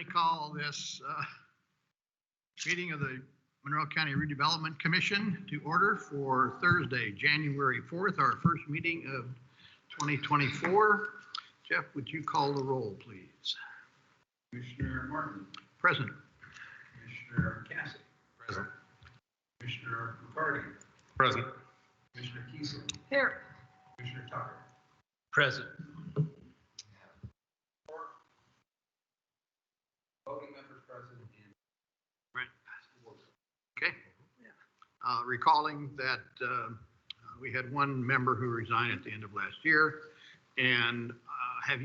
I call this meeting of the Monroe County Redevelopment Commission to order for Thursday, January 4th, our first meeting of 2024. Jeff, would you call the roll, please? Commissioner Martin. Present. Commissioner Cassidy. Present. Commissioner McCarty. Present. Commissioner Keesling. Here. Commissioner Tucker. Present. Voting members present and Right. Okay. Recalling that we had one member who resigned at the end of last year. And I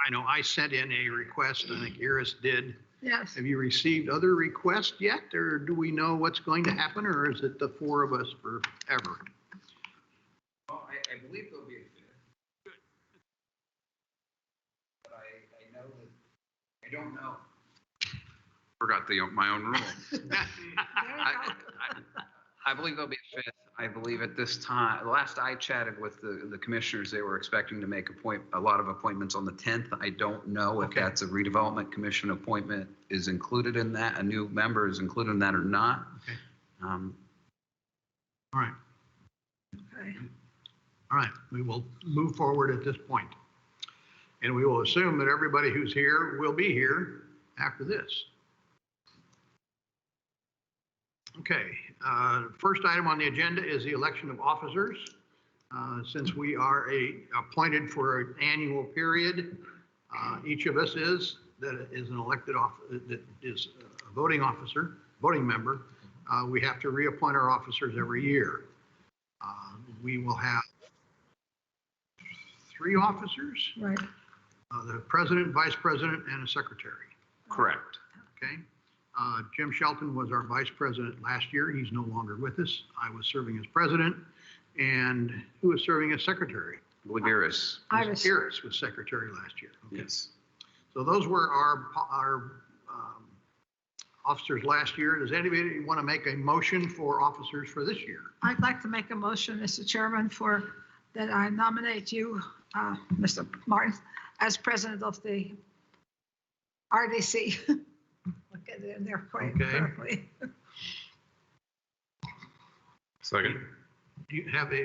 know I sent in a request, I think Iris did. Yes. Have you received other requests yet, or do we know what's going to happen, or is it the four of us forever? well, I believe there'll be a fifth. But I know that I don't know. Forgot my own rule. I believe there'll be a fifth. I believe at this time, last I chatted with the commissioners, they were expecting to make a lot of appointments on the 10th. I don't know if that's a redevelopment commission appointment is included in that, a new member is included in that or not. Okay. All right. Okay. All right. We will move forward at this point. And we will assume that everybody who's here will be here after this. Okay, first item on the agenda is the election of officers. Since we are appointed for an annual period, each of us is an elected that is a voting member. We have to reappoint our officers every year. We will have 3 officers, Right. The president, vice president, and a secretary. Correct. Okay. Jim Shelton was our vice president last year. He's no longer with us. I was serving as president. And who was serving as secretary? Iris. Iris was secretary last year. Okay. Yes. So those were our officers last year. Does anybody want to make a motion for officers for this year? I'd like to make a motion, Mr. Chairman, that I nominate you, Mr. Martin, as president of the RDC. Look at it in there quite correctly. Second. Do you have do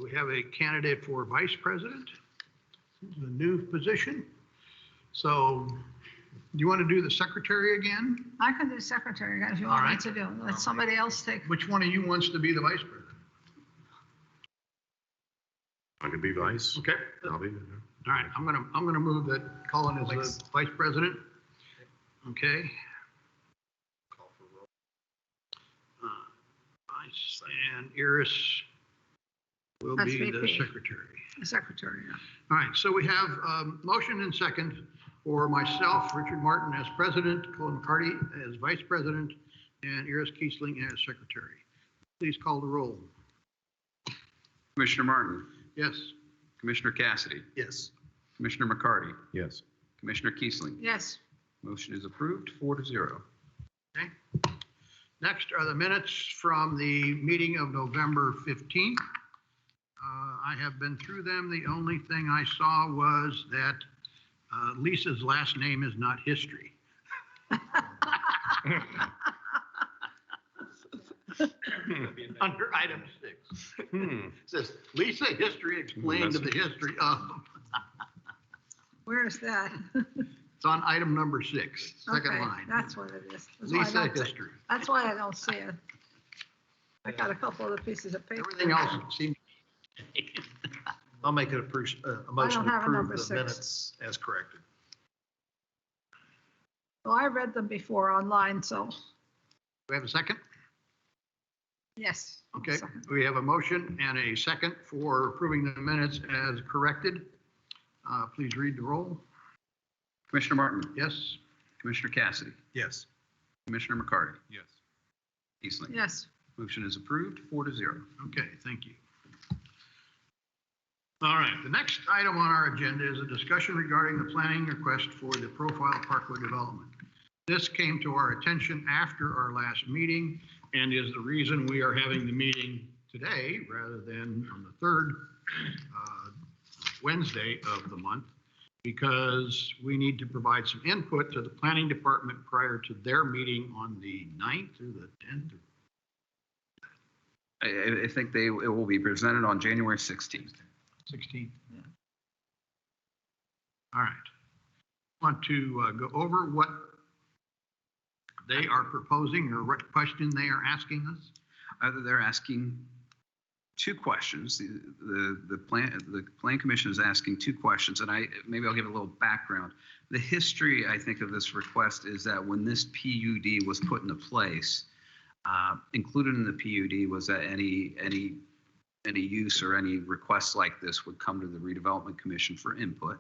we have a candidate for vice president? The new position. So do you want to do the secretary again? I can do secretary if you want me to do. Let somebody else take. Which one of you wants to be the vice president? I could be vice. Okay. I'll be. All right, I'm gonna move that Colin is the vice president. Okay. Call for roll. Vice and Iris will That's be the VP. secretary. The secretary, yeah. All right, so we have motion and second for myself, Richard Martin as president, Colin McCarty as vice president, and Iris Keesling as secretary. Please call the roll. Commissioner Martin. Yes. Commissioner Cassidy. Yes. Commissioner McCarty. Yes. Commissioner Keesling. Yes. Motion is approved 4-0. Okay. Next are the minutes from the meeting of November 15th. I have been through them. The only thing I saw was that Lisa's last name is not history. Under item 6. It says Lisa history explained to the history of. Where is that? It's on item number 6, second Okay, line. That's what it is. That's why I Lisa don't see- history. That's why I don't see it. I got a couple of pieces of paper. Everything else seems. I'll make it a motion to have a number approve the 6. minutes as corrected. Well, I read them before online, so Do we have a second? yes. Okay, Second. we have a motion and a second for approving the minutes as corrected. Please read the roll. Commissioner Martin. Yes? Commissioner Cassidy. Yes. Commissioner McCarty. Yes. Keesling. Yes. Motion is approved 4-0. Okay, thank you. All right, the next item on our agenda is a discussion regarding the planning request for the Profile Parkway development. This came to our attention after our last meeting and is the reason we are having the meeting today rather than on the third Wednesday of the month. because we need to provide some input to the planning department prior to their meeting on the 9th or the 10th. I think it will be presented on January 16th. 16th. Yeah. All right. Want to go over what they are proposing or what question they are asking us? They're asking two questions. The plan commission is asking two questions, and maybe I'll give a little background. The history, I think, of this request is that when this PUD was put into place, included in the PUD was that any use or any requests like this would come to the Redevelopment Commission for input.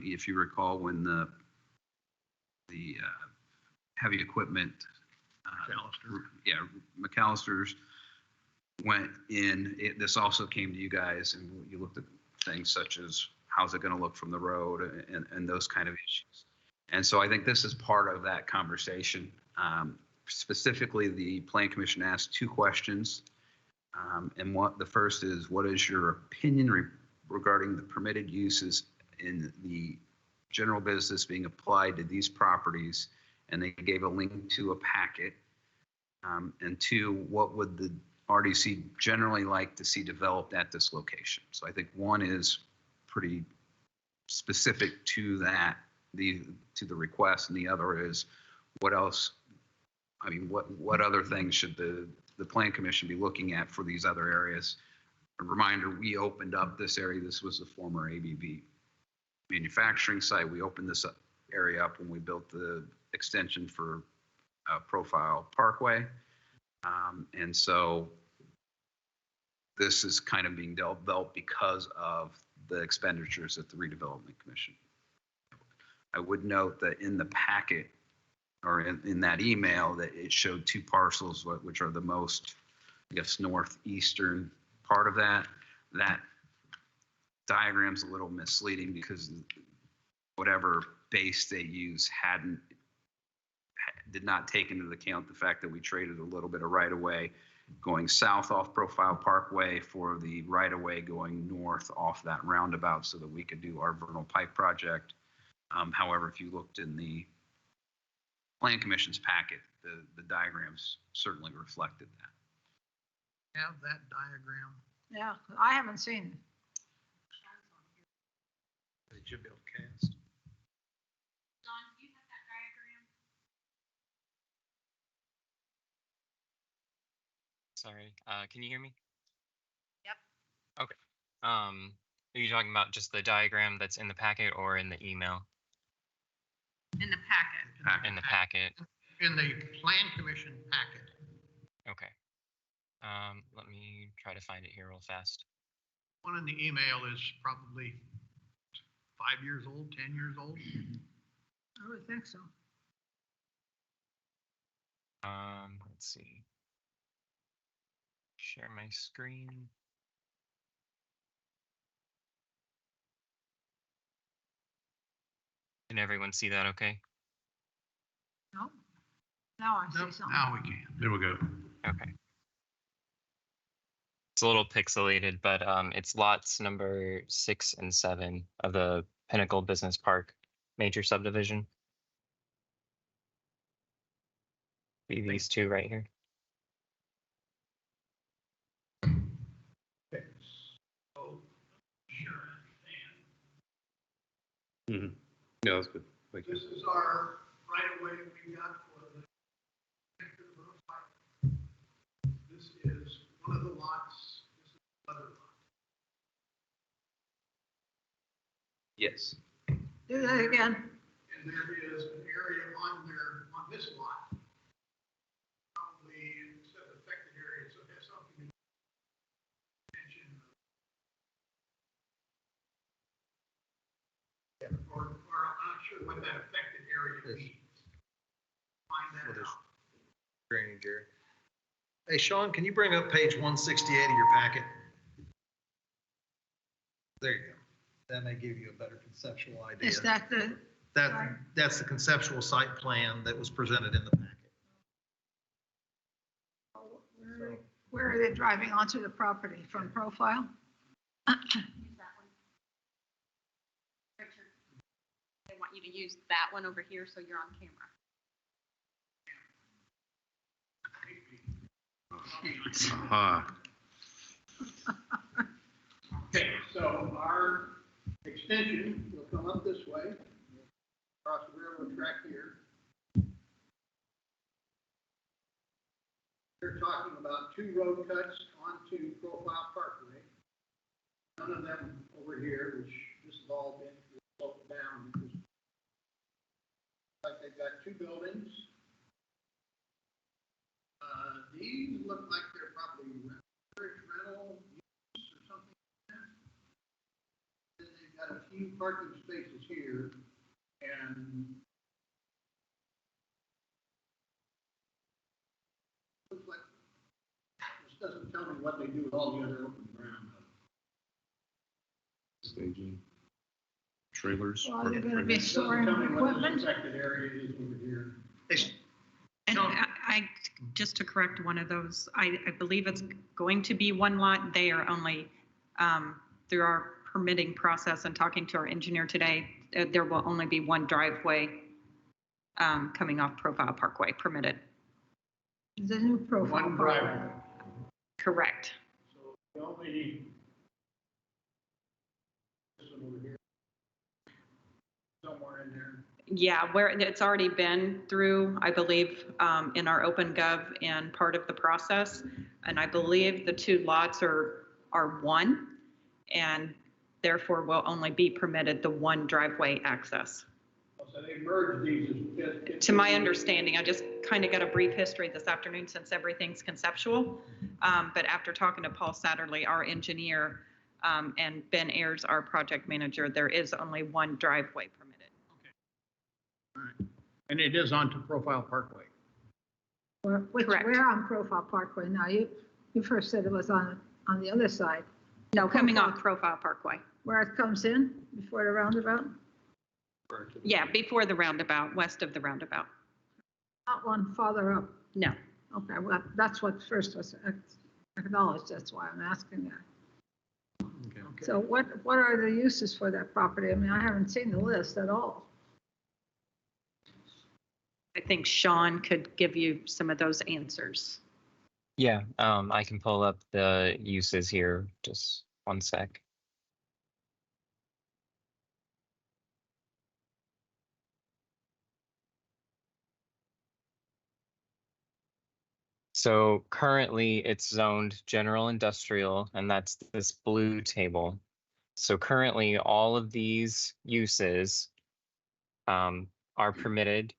If you recall, when the heavy equipment, McAllister's went in, this also came to you guys, and you looked at things such as how's it going to look from the road and those kind of issues. And so I think this is part of that conversation. Specifically, the Plan Commission asked two questions. And the first is, what is your opinion regarding the permitted uses in the general business being applied to these properties? And they gave a link to a packet. And two, what would the RDC generally like to see developed at this location? So I think one is pretty specific to that, to the request, and the other is what else, I mean, what other things should the Plan Commission be looking at for these other areas? A reminder, we opened up this area. This was the former ABB manufacturing site. We opened this area up when we built the extension for Profile Parkway. And so this is kind of being developed because of the expenditures at the Redevelopment Commission. I would note that in the packet, or in that email, that it showed two parcels, which are the most, I guess, northeastern part of that. That diagram's a little misleading because whatever base they use did not take into account the fact that we traded a little bit of right-of-way going south off Profile Parkway for the right-of-way going north off that roundabout so that we could do our vernal pipe project. However, if you looked in the Plan Commission's packet, the diagrams certainly reflected that. Have that diagram. Yeah, I haven't seen it. They should be able to cast. Don, do you have that diagram? Sorry, can you hear me? Yep. Okay. Are you talking about just the diagram that's in the packet or in the email? In the packet. In the packet. In the Plan Commission packet. Okay. Let me try to find it here real fast. One in the email is probably 5 years old, 10 years old. I would think so. Let's see. Share my screen. Can everyone see that okay? No? Now I see Nope, something. now we can. There we go. Okay. It's a little pixelated, but it's lots number 6 and 7 of the Pinnacle Business Park major subdivision. Be these two right here. Okay. So, sure. Yeah, that's good. Thank you. This is our right-of-way we got for the. This is one of the lots. This is another lot. Yes. Do that again. And there is an area on this lot. Probably instead of affected area, so it has something to mention. Or I'm not sure what that affected area means. Find that out. Drainage area. Hey, Sean, can you bring up page 168 of your packet? There you go. That may give you a better conceptual idea. Is that the, That's the conceptual site plan that was presented in the packet. where are they driving onto the property? From Profile? Use that one. Richard. want you to use that one over here so you're on camera. Okay, so our extension will come up this way, across the railroad track here. They're talking about 2 road cuts onto Profile Parkway. None of them over here, which this has all been sloped down. Because like they've got 2 buildings. These look like they're probably rental use or something like that. Then they've got a few parking spaces here and looks like this doesn't tell me what they do with all the other open ground. Staging. Trailers. Well, they're gonna be Doesn't storing tell me what this equipment. affected area is over here. And No. just to correct one of those, I believe it's going to be one lot. They are only, through our permitting process and talking to our engineer today, there will only be one driveway coming off Profile Parkway permitted. The new profile. One driveway. Correct. So the only this one over here, somewhere in there. Yeah, where it's already been through, I believe, in our OpenGov and part of the process. And I believe the 2 lots are one, and therefore will only be permitted the one driveway access. So they merged these as To my understanding, I just kind of got a brief history this afternoon since everything's conceptual. But after talking to Paul Satterley, our engineer, and Ben Ayers, our project manager, there is only one driveway permitted. All right. And it is onto Profile Parkway. Which Correct. we're on Profile Parkway now. You first said it was on the other side. No, coming off Profile Parkway. Where it comes in before the roundabout? Yeah, before the roundabout, west of the roundabout. Not one farther up. No. Okay, well, that's what first was acknowledged. That's why I'm asking that. Okay. So what are the uses for that property? I mean, I haven't seen the list at all. I think Sean could give you some of those answers. Yeah, I can pull up the uses here. Just one sec. So currently it's zoned general industrial, and that's this blue table. So currently all of these uses are permitted.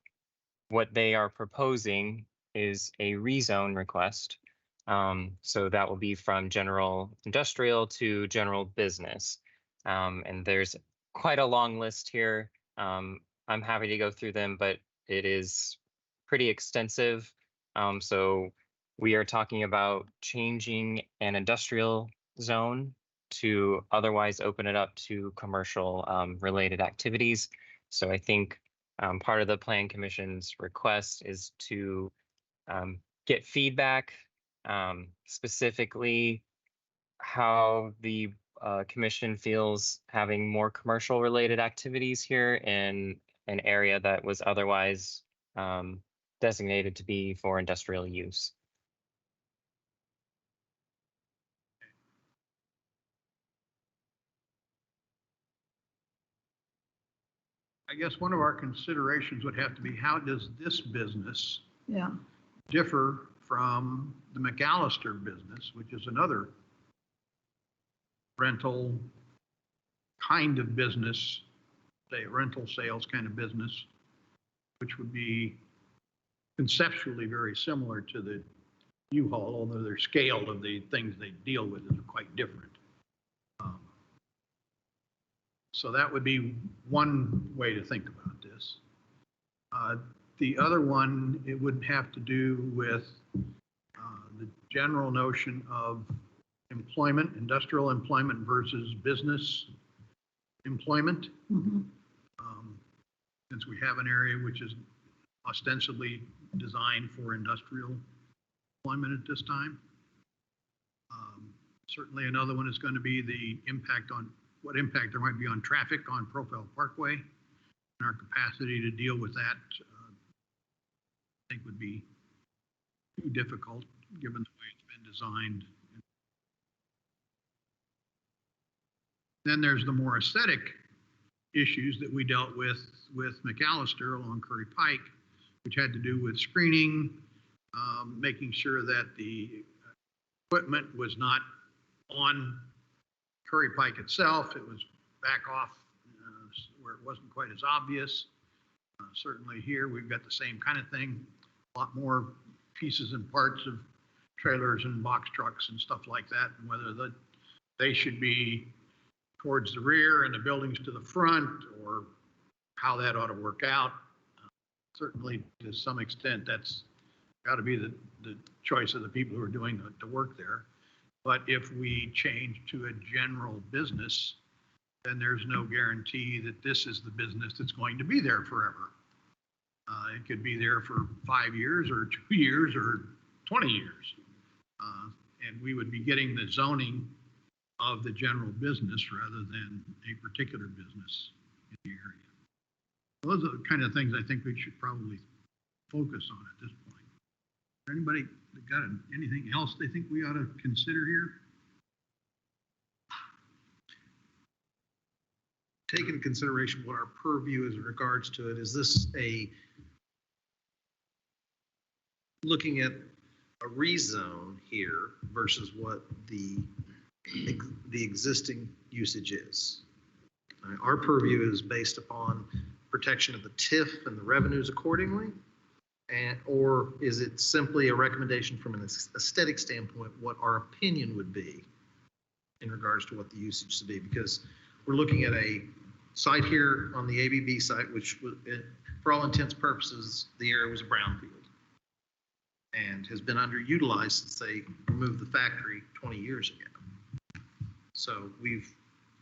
What they are proposing is a rezone request. So that will be from general industrial to general business. And there's quite a long list here. I'm happy to go through them, but it is pretty extensive. So we are talking about changing an industrial zone to otherwise open it up to commercial related activities. So I think part of the Plan Commission's request is to get feedback, specifically how the commission feels having more commercial related activities here in an area that was otherwise designated to be for industrial use. I guess one of our considerations would have to be, how does this business Yeah. differ from the McAllister business, which is another rental kind of business, say rental sales kind of business, which would be conceptually very similar to the U-Haul, although their scale of the things they deal with is quite different. So that would be one way to think about this. The other one, it would have to do with the general notion of employment, industrial employment versus business employment. Mhm. Since we have an area which is ostensibly designed for industrial employment at this time. Certainly another one is going to be the impact on, what impact there might be on traffic on Profile Parkway. our capacity to deal with that, I think would be too difficult, given the way it's been designed. Then there's the more aesthetic issues that we dealt with McAllister along Curry Pike, which had to do with screening, making sure that the equipment was not on Curry Pike itself. It was back off where it wasn't quite as obvious. Certainly here, we've got the same kind of thing, a lot more pieces and parts of trailers and box trucks and stuff like that, and whether they should be towards the rear and the buildings to the front, or how that ought to work out. Certainly, to some extent, that's got to be the choice of the people who are doing the work there. But if we change to a general business, then there's no guarantee that this is the business that's going to be there forever. It could be there for 5 years or 2 years or 20 years. And we would be getting the zoning of the general business rather than a particular business in the area. Those are the kind of things I think we should probably focus on at this point. Anybody got anything else they think we ought to consider here? Take into consideration what our purview is in regards to it. Is this looking at a rezone here versus what the existing usage is? Our purview is based upon protection of the TIF and the revenues accordingly, or is it simply a recommendation from an aesthetic standpoint what our opinion would be in regards to what the usage should be? Because we're looking at a site here on the ABB site, which for all intents and purposes, the area was a brownfield and has been underutilized since they removed the factory 20 years ago. So we've,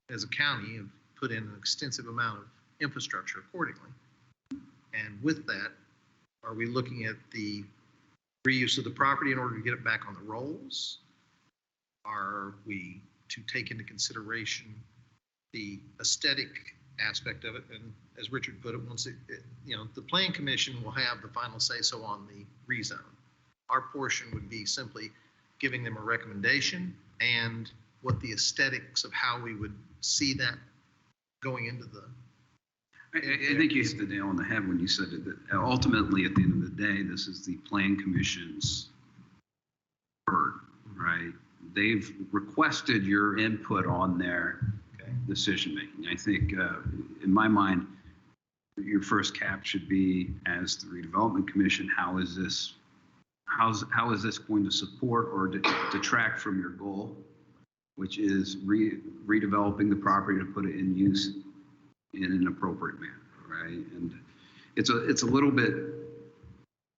as a county, have put in an extensive amount of infrastructure accordingly. And with that, are we looking at the reuse of the property in order to get it back on the rolls? Are we to take into consideration the aesthetic aspect of it? And as Richard put it, once the Plan Commission will have the final say so on the rezone. Our portion would be simply giving them a recommendation and what the aesthetics of how we would see that going into the. I think you hit the nail on the head when you said that ultimately, at the end of the day, this is the Plan Commission's bird, right? They've requested your input on their decision making. I think, in my mind, your first cap should be, as the Redevelopment Commission, how is this going to support or detract from your goal, which is redeveloping the property to put it in use in an appropriate manner, right? And it's a little bit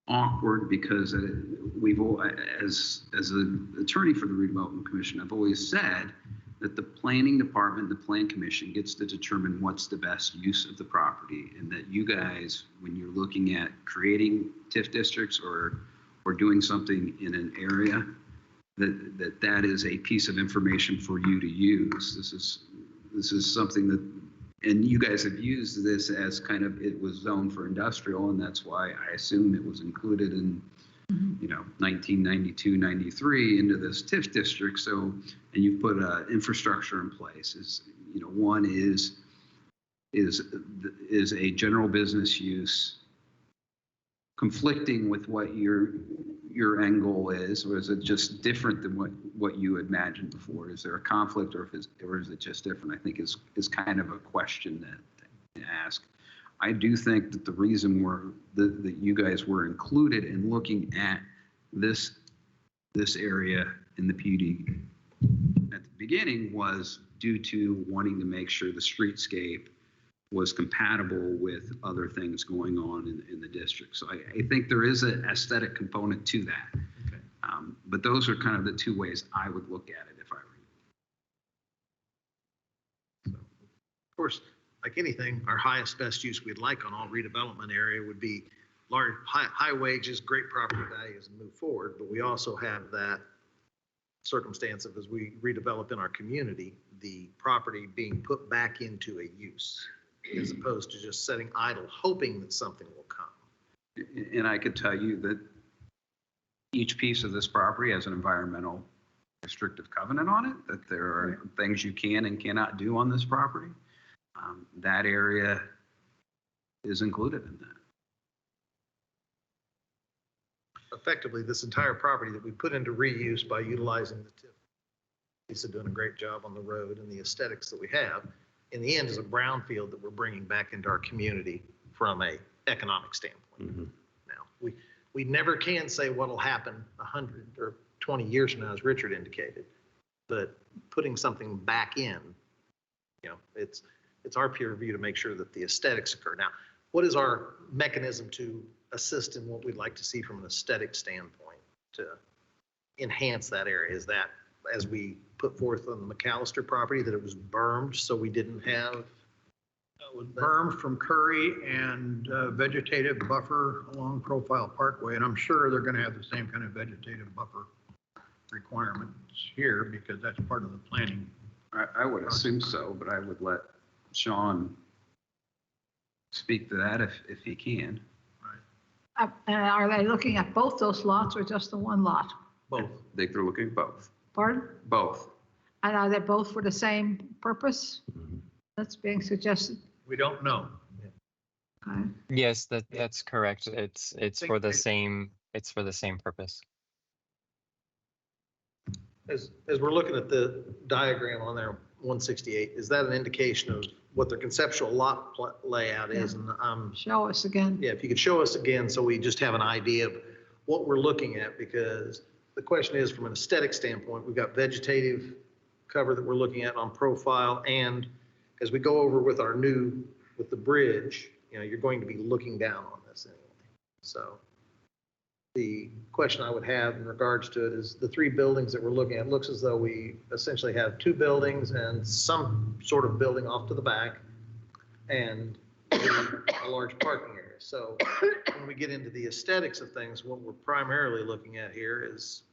awkward because we've as an attorney for the Redevelopment Commission, I've always said that the planning department, the Plan Commission, gets to determine what's the best use of the property, and that you guys, when you're looking at creating TIF districts or doing something in an area, that is a piece of information for you to use. This is something that, and you guys have used this as kind of, it was zoned for industrial, and that's why I assume it was included in 1992, 93 into this TIF district. So, and you've put infrastructure in place. One is a general business use conflicting with what your end goal is, or is it just different than what you imagined before? Is there a conflict, or is it just different? I think is kind of a question to ask. I do think that the reason that you guys were included in looking at this area in the PUD at the beginning was due to wanting to make sure the streetscape was compatible with other things going on in the district. So I think there is an aesthetic component to that. Okay. But those are kind of the two ways I would look at it if I were you. So, of course, like anything, our highest best use we'd like on all redevelopment area would be large, high wages, great property values, and move forward. But we also have that circumstance of, as we redevelop in our community, the property being put back into a use. as opposed to just sitting idle, hoping that something will come. And I could tell you that each piece of this property has an environmental restrictive covenant on it, that there are things you can and cannot do on this property. That area is included in that. Effectively, this entire property that we put into reuse by utilizing the TIF. Lisa doing a great job on the road and the aesthetics that we have, in the end is a brownfield that we're bringing back into our community from a economic standpoint. Now, we never can say what'll happen 100 or 20 years from now, as Richard indicated, but putting something back in, it's our peer review to make sure that the aesthetics occur. Now, what is our mechanism to assist in what we'd like to see from an aesthetic standpoint to enhance that area? Is that, as we put forth on the McAllister property, that it was bermed so we didn't have? It was bermed from Curry and vegetative buffer along Profile Parkway, and I'm sure they're going to have the same kind of vegetative buffer requirements here because that's part of the planning. I would assume so, but I would let Sean speak to that if he can. And are they looking at both those lots or just the one lot? Both. I think they're looking at both. Pardon? Both. And are they both for the same purpose that's being suggested? We don't know. Okay. Yes, that's correct. It's for the same purpose. As we're looking at the diagram on there, 168, is that an indication of what the conceptual lot layout is? And Show us again. yeah, if you could show us again so we just have an idea of what we're looking at, because the question is, from an aesthetic standpoint, we've got vegetative cover that we're looking at on Profile, and as we go over with with the bridge, you're going to be looking down on this anyway. So the question I would have in regards to it is the three buildings that we're looking at, looks as though we essentially have two buildings and some sort of building off to the back and a large parking area. So when we get into the aesthetics of things, what we're primarily looking at here is,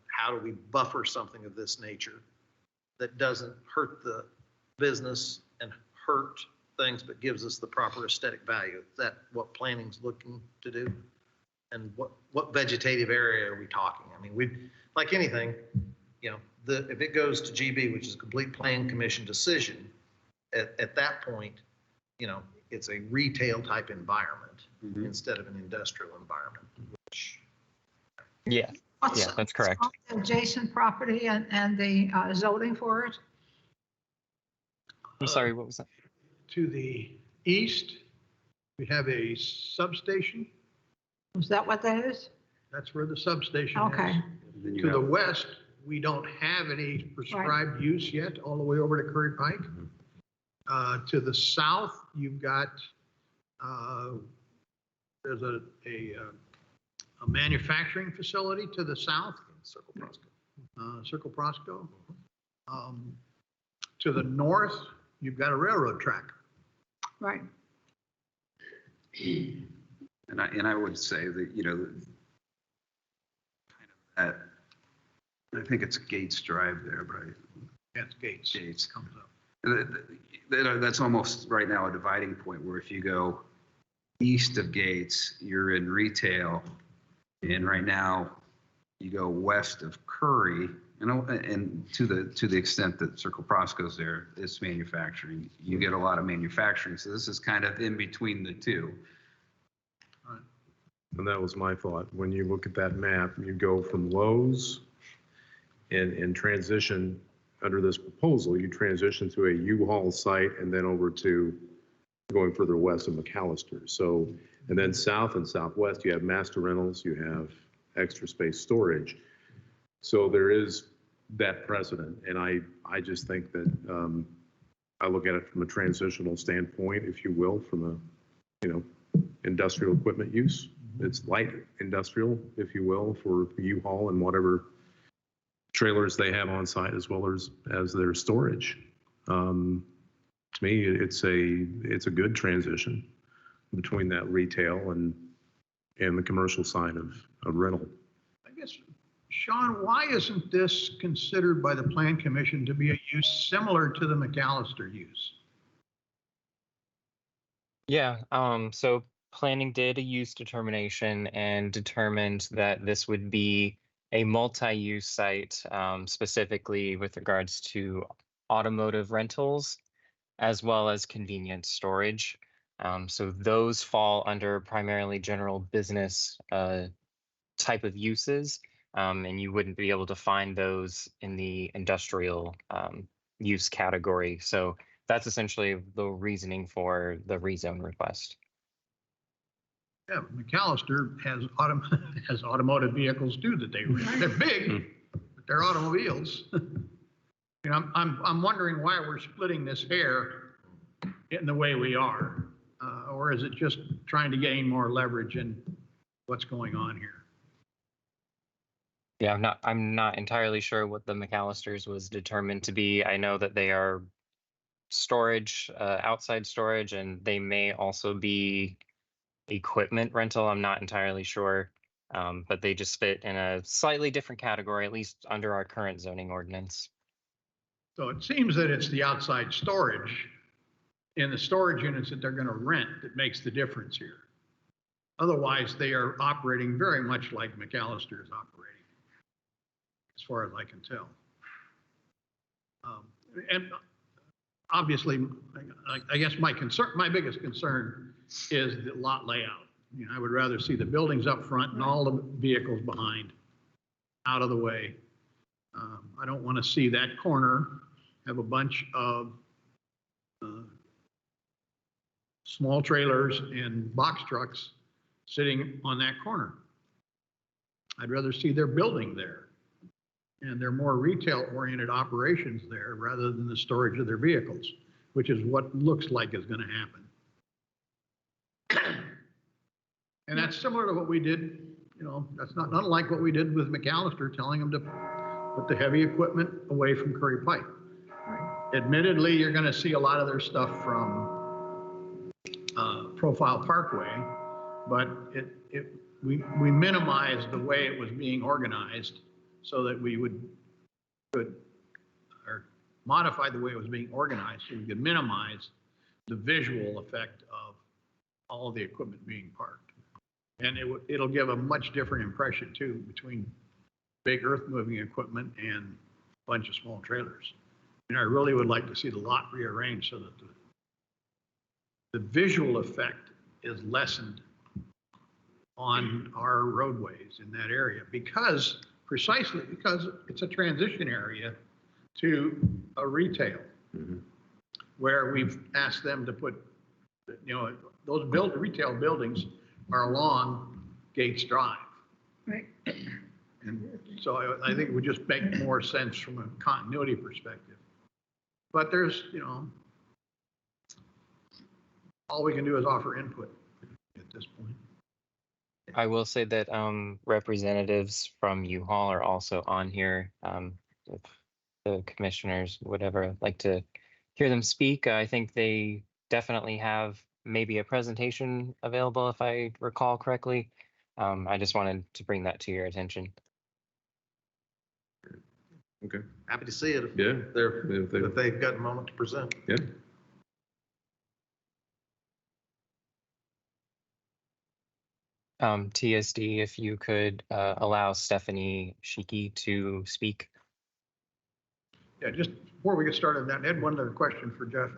how do we buffer something of this nature that doesn't hurt the business and hurt things, but gives us the proper aesthetic value? Is that what planning's looking to do? And what vegetative area are we talking? I mean, like anything, if it goes to GB, which is a complete plan commission decision, at that point, it's a retail type environment instead of an industrial environment. Yeah, that's correct. What's the adjacent property and the zoning for it? I'm sorry, what was that? To the east, we have a substation. Is that what that is? That's where the substation Okay. is. To the west, we don't have any prescribed use yet, all the way over to Curry Pike. To the south, you've got, there's a manufacturing facility to the south. Circle Prosco. To the north, you've got a railroad track. Right. And I would say that, kind of that, I think it's Gates Drive there, but That's Gates. Gates comes up. That's almost right now a dividing point where if you go east of Gates, you're in retail. And right now you go west of Curry, and to the extent that Circle Prosco's there, it's manufacturing. You get a lot of manufacturing. So this is kind of in between the two. And that was my thought. When you look at that map, you go from Lowe's and transition under this proposal, you transition to a U-Haul site and then over to going further west of McAllister. So, and then south and southwest, you have master rentals, you have extra space storage. So there is that precedent. And I just think that I look at it from a transitional standpoint, if you will, from a, industrial equipment use. It's light industrial, if you will, for U-Haul and whatever trailers they have on site, as well as their storage. To me, it's a good transition between that retail and the commercial side of rental. I guess, Sean, why isn't this considered by the Plan Commission to be a use similar to the McAllister use? Yeah, so planning did a use determination and determined that this would be a multi-use site, specifically with regards to automotive rentals as well as convenience storage. So those fall under primarily general business type of uses, and you wouldn't be able to find those in the industrial use category. So that's essentially the reasoning for the rezone request. Yeah, McAllister has has automotive vehicles too that they rent. They're big, but they're automobiles. You know, I'm wondering why we're splitting this hair in the way we are, or is it just trying to gain more leverage in what's going on here? Yeah, I'm not entirely sure what the McAllisters was determined to be. I know that they are storage, outside storage, and they may also be equipment rental. I'm not entirely sure. But they just fit in a slightly different category, at least under our current zoning ordinance. So it seems that it's the outside storage in the storage units that they're going to rent that makes the difference here. Otherwise, they are operating very much like McAllister is operating, as far as I can tell. And obviously, I guess my biggest concern is the lot layout. You know, I would rather see the buildings up front and all the vehicles behind, out of the way. I don't want to see that corner have a bunch of small trailers and box trucks sitting on that corner. I'd rather see their building there and their more retail-oriented operations there rather than the storage of their vehicles, which is what looks like is going to happen. And that's similar to what we did, you know, that's not unlike what we did with McAllister, telling them to put the heavy equipment away from Curry Pike. Admittedly, you're going to see a lot of their stuff from Profile Parkway, but we minimized the way it was being organized so that we could modify the way it was being organized so we could minimize the visual effect of all of the equipment being parked. And it'll give a much different impression too between big earth moving equipment and a bunch of small trailers. And I really would like to see the lot rearranged so that the visual effect is lessened on our roadways in that area precisely because it's a transition area to a retail where we've asked them to put, you know, those retail buildings are along Gates Drive. Right. And so I think it would just make more sense from a continuity perspective. But there's, you know, all we can do is offer input at this point. I will say that representatives from U-Haul are also on here. If the commissioners would ever like to hear them speak, I think they definitely have maybe a presentation available, if I recall correctly. I just wanted to bring that to your attention. Okay. Happy to see it. Yeah. If they've got a moment to present. Yeah. TSD, if you could allow Stephanie Shiki to speak. Yeah, just before we get started, I had one other question for Jeff.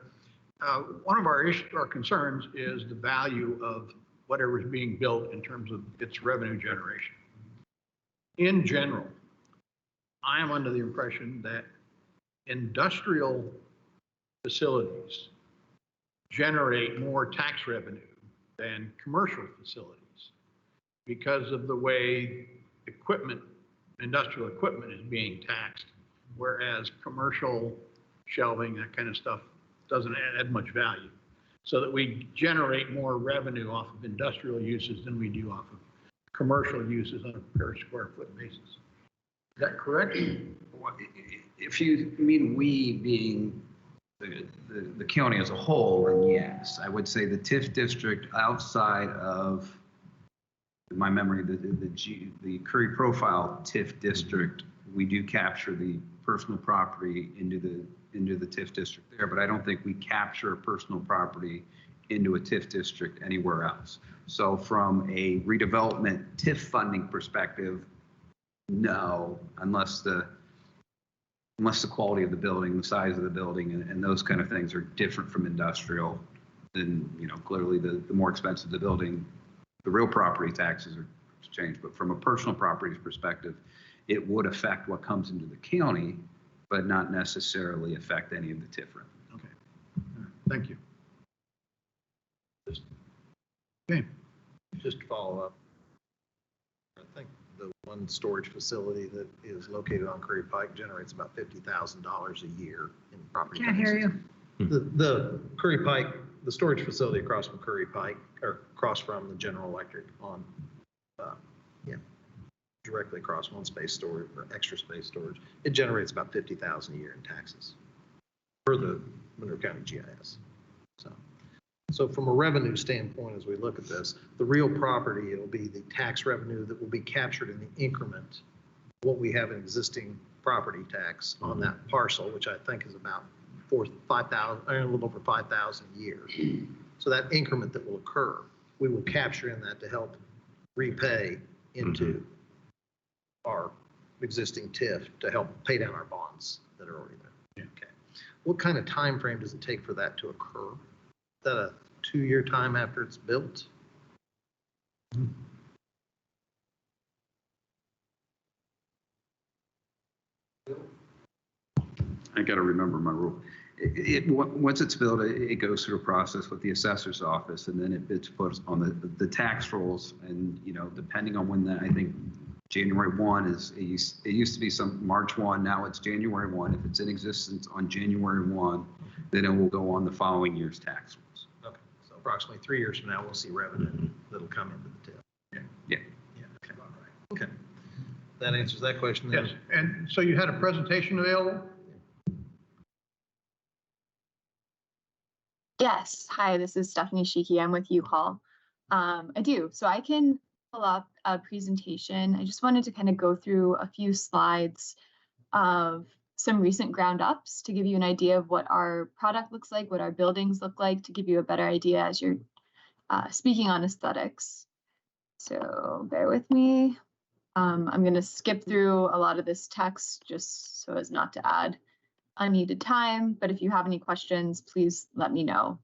One of our concerns is the value of whatever is being built in terms of its revenue generation. In general, I am under the impression that industrial facilities generate more tax revenue than commercial facilities because of the way industrial equipment is being taxed, whereas commercial shelving, that kind of stuff, doesn't add much value. So that we generate more revenue off of industrial uses than we do off of commercial uses on a per square foot basis. Is that correct? If you mean we being the county as a whole, then yes. I would say the TIF district outside of my memory, the Curry Profile TIF district, we do capture the personal property into the TIF district there, but I don't think we capture personal property into a TIF district anywhere else. So from a redevelopment TIF funding perspective, no, unless the quality of the building, the size of the building, and those kind of things are different from industrial, then, you know, clearly the more expensive the building, the real property taxes are changed. But from a personal properties perspective, it would affect what comes into the county, but not necessarily affect any of the TIF revenue. Okay. All right. Thank you. Okay. Just to follow up, I think the one storage facility that is located on Curry Pike generates about $50,000 a year in property Can't taxes. hear you. The Curry Pike, the storage facility across from Curry Pike, or across from the General Electric on, directly across one space storage, or extra space storage, it generates about $50,000 a year in taxes for the Monroe County GIS. So from a revenue standpoint, as we look at this, the real property, it'll be the tax revenue that will be captured in the increment, what we have in existing property tax on that parcel, which I think is about $5,000, a little over $5,000 a year. So that increment that will occur, we will capture in that to help repay into our existing TIF to help pay down our bonds that are already there. Okay. What kind of time frame does it take for that to occur? Is that a 2-year time after it's built? I got to remember my rule. Once it's built, it goes through a process with the assessor's office, and then it's put on the tax rolls. And, you know, depending on when I think January 1 is, it used to be some March 1, now it's January 1. If it's in existence on January 1, then it will go on the following year's tax rolls. Okay, so approximately 3 years from now, we'll see revenue that'll come into the TIF. Okay. Yeah. Yeah, okay. Okay. That answers that question then? Yes. And so you had a presentation available? Yes. Hi, this is Stephanie Sheehy. I'm with U-Haul. I do. So I can pull up a presentation. I just wanted to kind of go through a few slides of some recent ground ups to give you an idea of what our product looks like, what our buildings look like, to give you a better idea as you're speaking on aesthetics. So bear with me. I'm going to skip through a lot of this text just so as not to add unneeded time, but if you have any questions, please let me know.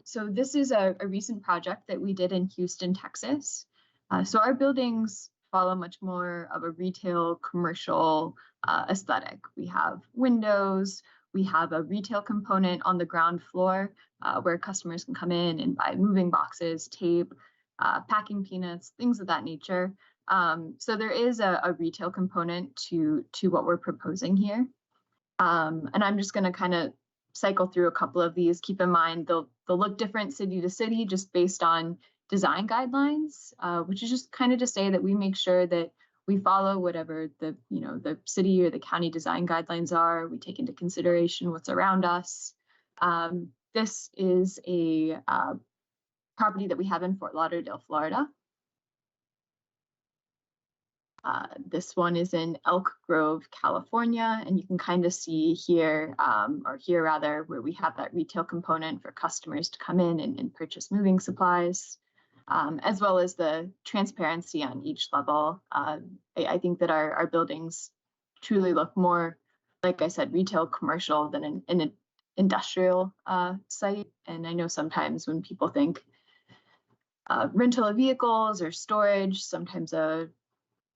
So this is a recent project that we did in Houston, Texas. So our buildings follow much more of a retail commercial aesthetic. We have windows, we have a retail component on the ground floor where customers can come in and buy moving boxes, tape, packing peanuts, things of that nature. So there is a retail component to what we're proposing here. And I'm just going to kind of cycle through a couple of these. Keep in mind, they'll look different city to city just based on design guidelines, which is just kind of to say that we make sure that we follow whatever the city or the county design guidelines are. We take into consideration what's around us. This is a property that we have in Fort Lauderdale, Florida. This one is in Elk Grove, California, and you can kind of see here, or here rather, where we have that retail component for customers to come in and purchase moving supplies, as well as the transparency on each level. I think that our buildings truly look more, like I said, retail commercial than an industrial site. And I know sometimes when people think rental of vehicles or storage, sometimes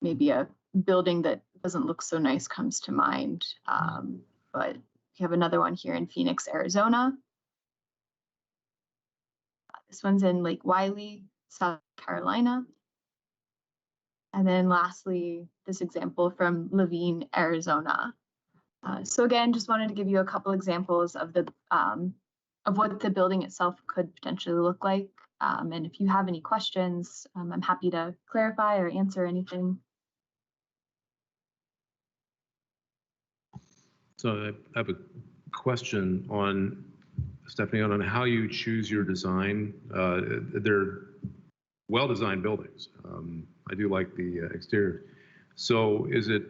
maybe a building that doesn't look so nice comes to mind. But we have another one here in Phoenix, Arizona. This one's in Lake Wylie, South Carolina. And then lastly, this example from Laveen, Arizona. So again, just wanted to give you a couple examples of what the building itself could potentially look like. And if you have any questions, I'm happy to clarify or answer anything. So I have a question on, Stephanie, on how you choose your design. They're well-designed buildings. I do like the exterior. So is it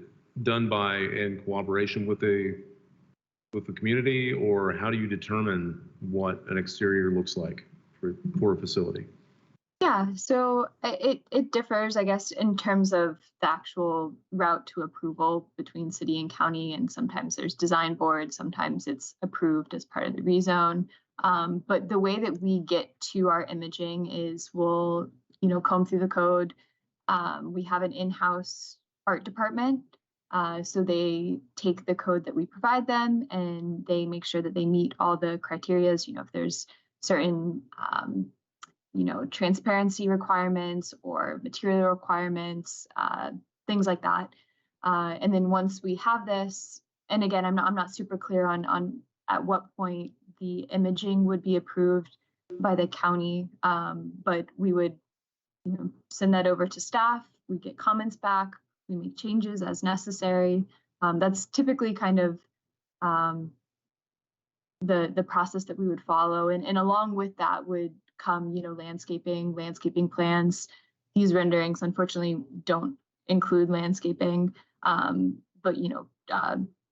done in cooperation with a with the community, or how do you determine what an exterior looks like for a facility? Yeah, so it differs, I guess, in terms of the actual route to approval between city and county, and sometimes there's design board, sometimes it's approved as part of the rezone. But the way that we get to our imaging is we'll, comb through the code. We have an in-house art department, so they take the code that we provide them and they make sure that they meet all the criterias. If there's certain transparency requirements or material requirements, things like that. And then once we have this, and again, I'm not super clear on at what point the imaging would be approved by the county, but we would send that over to staff. We get comments back. We make changes as necessary. That's typically kind of the process that we would follow, and along with that would come, landscaping plans. These renderings unfortunately don't include landscaping, but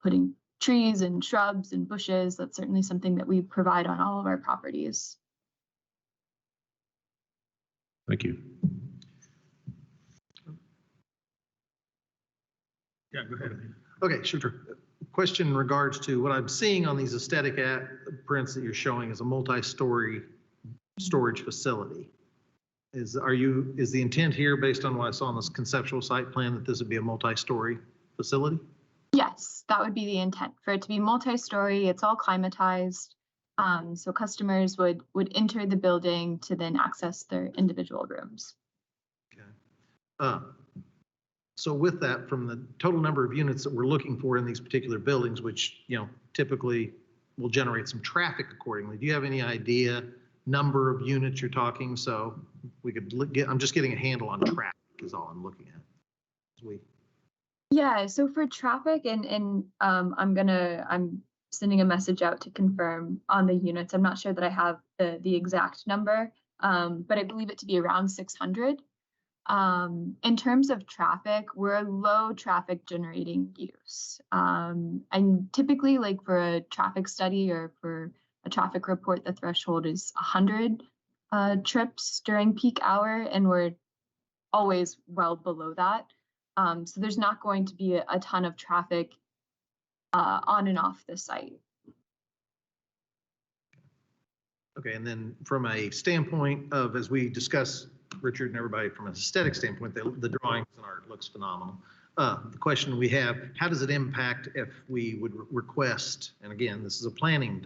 putting trees and shrubs and bushes, that's certainly something that we provide on all of our properties. Thank you. Yeah, go ahead. Okay, sure. Question in regards to what I'm seeing on these aesthetic prints that you're showing is a multi-story storage facility. Is the intent here, based on what I saw on this conceptual site plan, that this would be a multi-story facility? Yes, that would be the intent, for it to be multi-story. It's all climatized, so customers would enter the building to then access their individual rooms. Okay. So with that, from the total number of units that we're looking for in these particular buildings, which typically will generate some traffic accordingly, do you have any idea number of units you're talking? So we could I'm just getting a handle on traffic is all I'm looking at. Yeah, so for traffic, and I'm sending a message out to confirm on the units. I'm not sure that I have the exact number, but I believe it to be around 600. In terms of traffic, we're a low traffic generating use. And typically, like for a traffic study or for a traffic report, the threshold is 100 trips during peak hour, and we're always well below that. So there's not going to be a ton of traffic on and off the site. Okay, and then from a standpoint of, as we discuss, Richard and everybody, from an aesthetic standpoint, the drawings and art looks phenomenal. The question we have, how does it impact if we would request, and again, this is a planning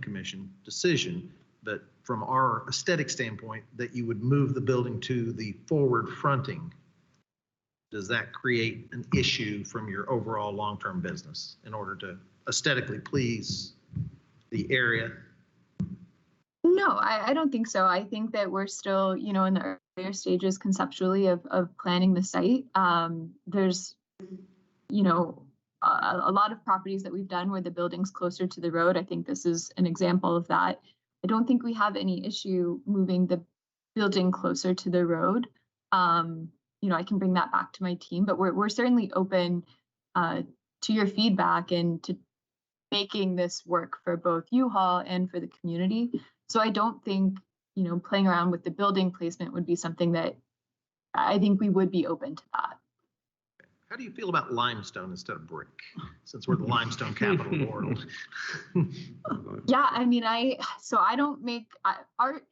commission decision, but from our aesthetic standpoint, that you would move the building to the forward fronting? Does that create an issue from your overall long-term business in order to aesthetically please the area? No, I don't think so. I think that we're still, in the earlier stages conceptually of planning the site. There's, a lot of properties that we've done where the building's closer to the road. I think this is an example of that. I don't think we have any issue moving the building closer to the road. I can bring that back to my team, but we're certainly open to your feedback and to making this work for both U-Haul and for the community. So I don't think, playing around with the building placement would be something that I think we would be open to that. How do you feel about limestone instead of brick, since we're the limestone capital of the world? Yeah, I mean, I don't make art,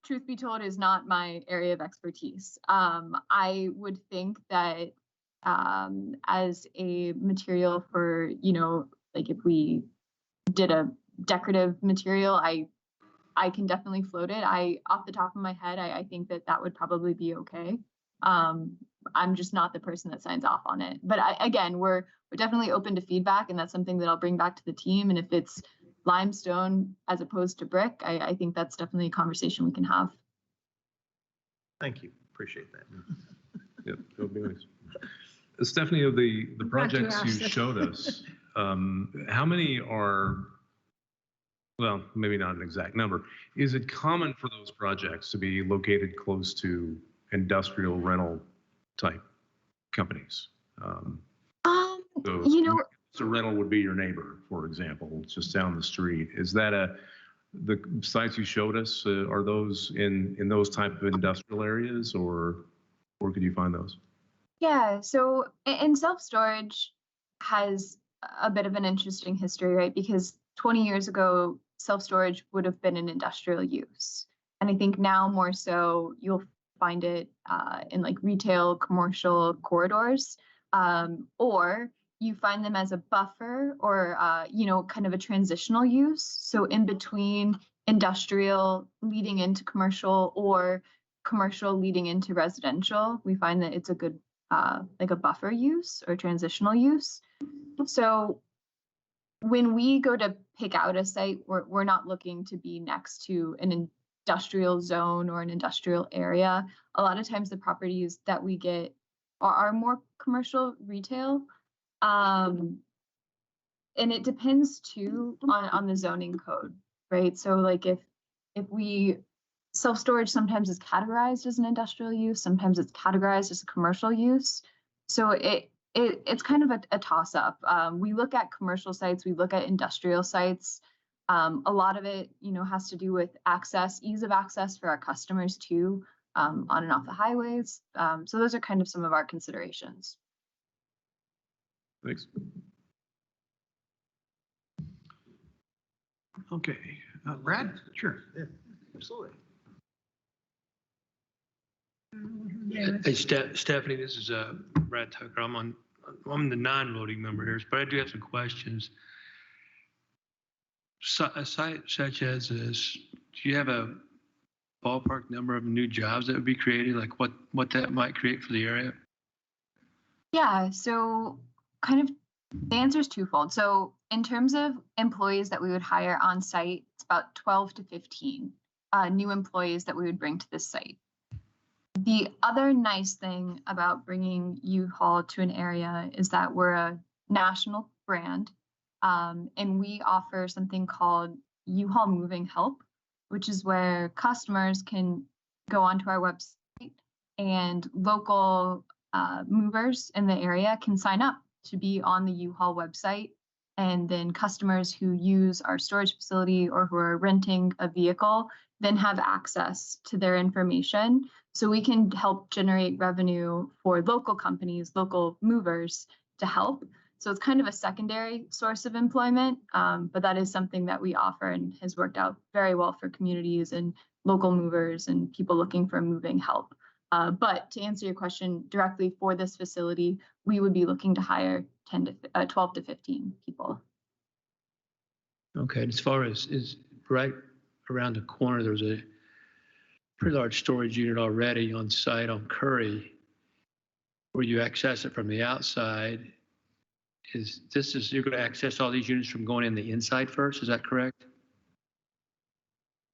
truth be told, is not my area of expertise. I would think that as a material for, like if we did a decorative material, I can definitely float it. Off the top of my head, I think that would probably be okay. I'm just not the person that signs off on it. But again, we're definitely open to feedback, and that's something that I'll bring back to the team. And if it's limestone as opposed to brick, I think that's definitely a conversation we can have. Thank you. Appreciate that. Yep, that would be nice. Stephanie, of the projects you showed us, how many are, well, maybe not an exact number. Is it common for those projects to be located close to industrial rental type companies? So rental would be your neighbor, for example, just down the street. Is that the sites you showed us, are those in those type of industrial areas, or where could you find those? Yeah, so in self-storage has a bit of an interesting history, right? Because 20 years ago, self-storage would have been an industrial use. And I think now more so you'll find it in like retail, commercial corridors, or you find them as a buffer or, kind of a transitional use. So in between industrial leading into commercial or commercial leading into residential, we find that it's a good like a buffer use or transitional use. So when we go to pick out a site, we're not looking to be next to an industrial zone or an industrial area. A lot of times the properties that we get are more commercial retail. And it depends too on the zoning code, right? So like if we self-storage sometimes is categorized as an industrial use, sometimes it's categorized as a commercial use. So it's kind of a toss-up. We look at commercial sites, we look at industrial sites. A lot of it, has to do with access, ease of access for our customers too, on and off the highways. So those are kind of some of our considerations. Thanks. Okay, Brad? Sure. Yeah, absolutely. Hey, Stephanie, this is Brad Tucker. I'm the non-voting member here, but I do have some questions. A site such as this, do you have a ballpark number of new jobs that would be created, like what that might create for the area? Yeah, so kind of the answer is twofold. So in terms of employees that we would hire on site, it's about 12 to 15 new employees that we would bring to this site. The other nice thing about bringing U-Haul to an area is that we're a national brand, and we offer something called U-Haul Moving Help, which is where customers can go onto our website and local movers in the area can sign up to be on the U-Haul website. And then customers who use our storage facility or who are renting a vehicle then have access to their information. So we can help generate revenue for local companies, local movers to help. So it's kind of a secondary source of employment, but that is something that we offer and has worked out very well for communities and local movers and people looking for moving help. But to answer your question directly for this facility, we would be looking to hire 12 to 15 people. Okay, as far as is right around the corner, there's a pretty large storage unit already on site on Curry, where you access it from the outside. You're going to access all these units from going in the inside first? Is that correct?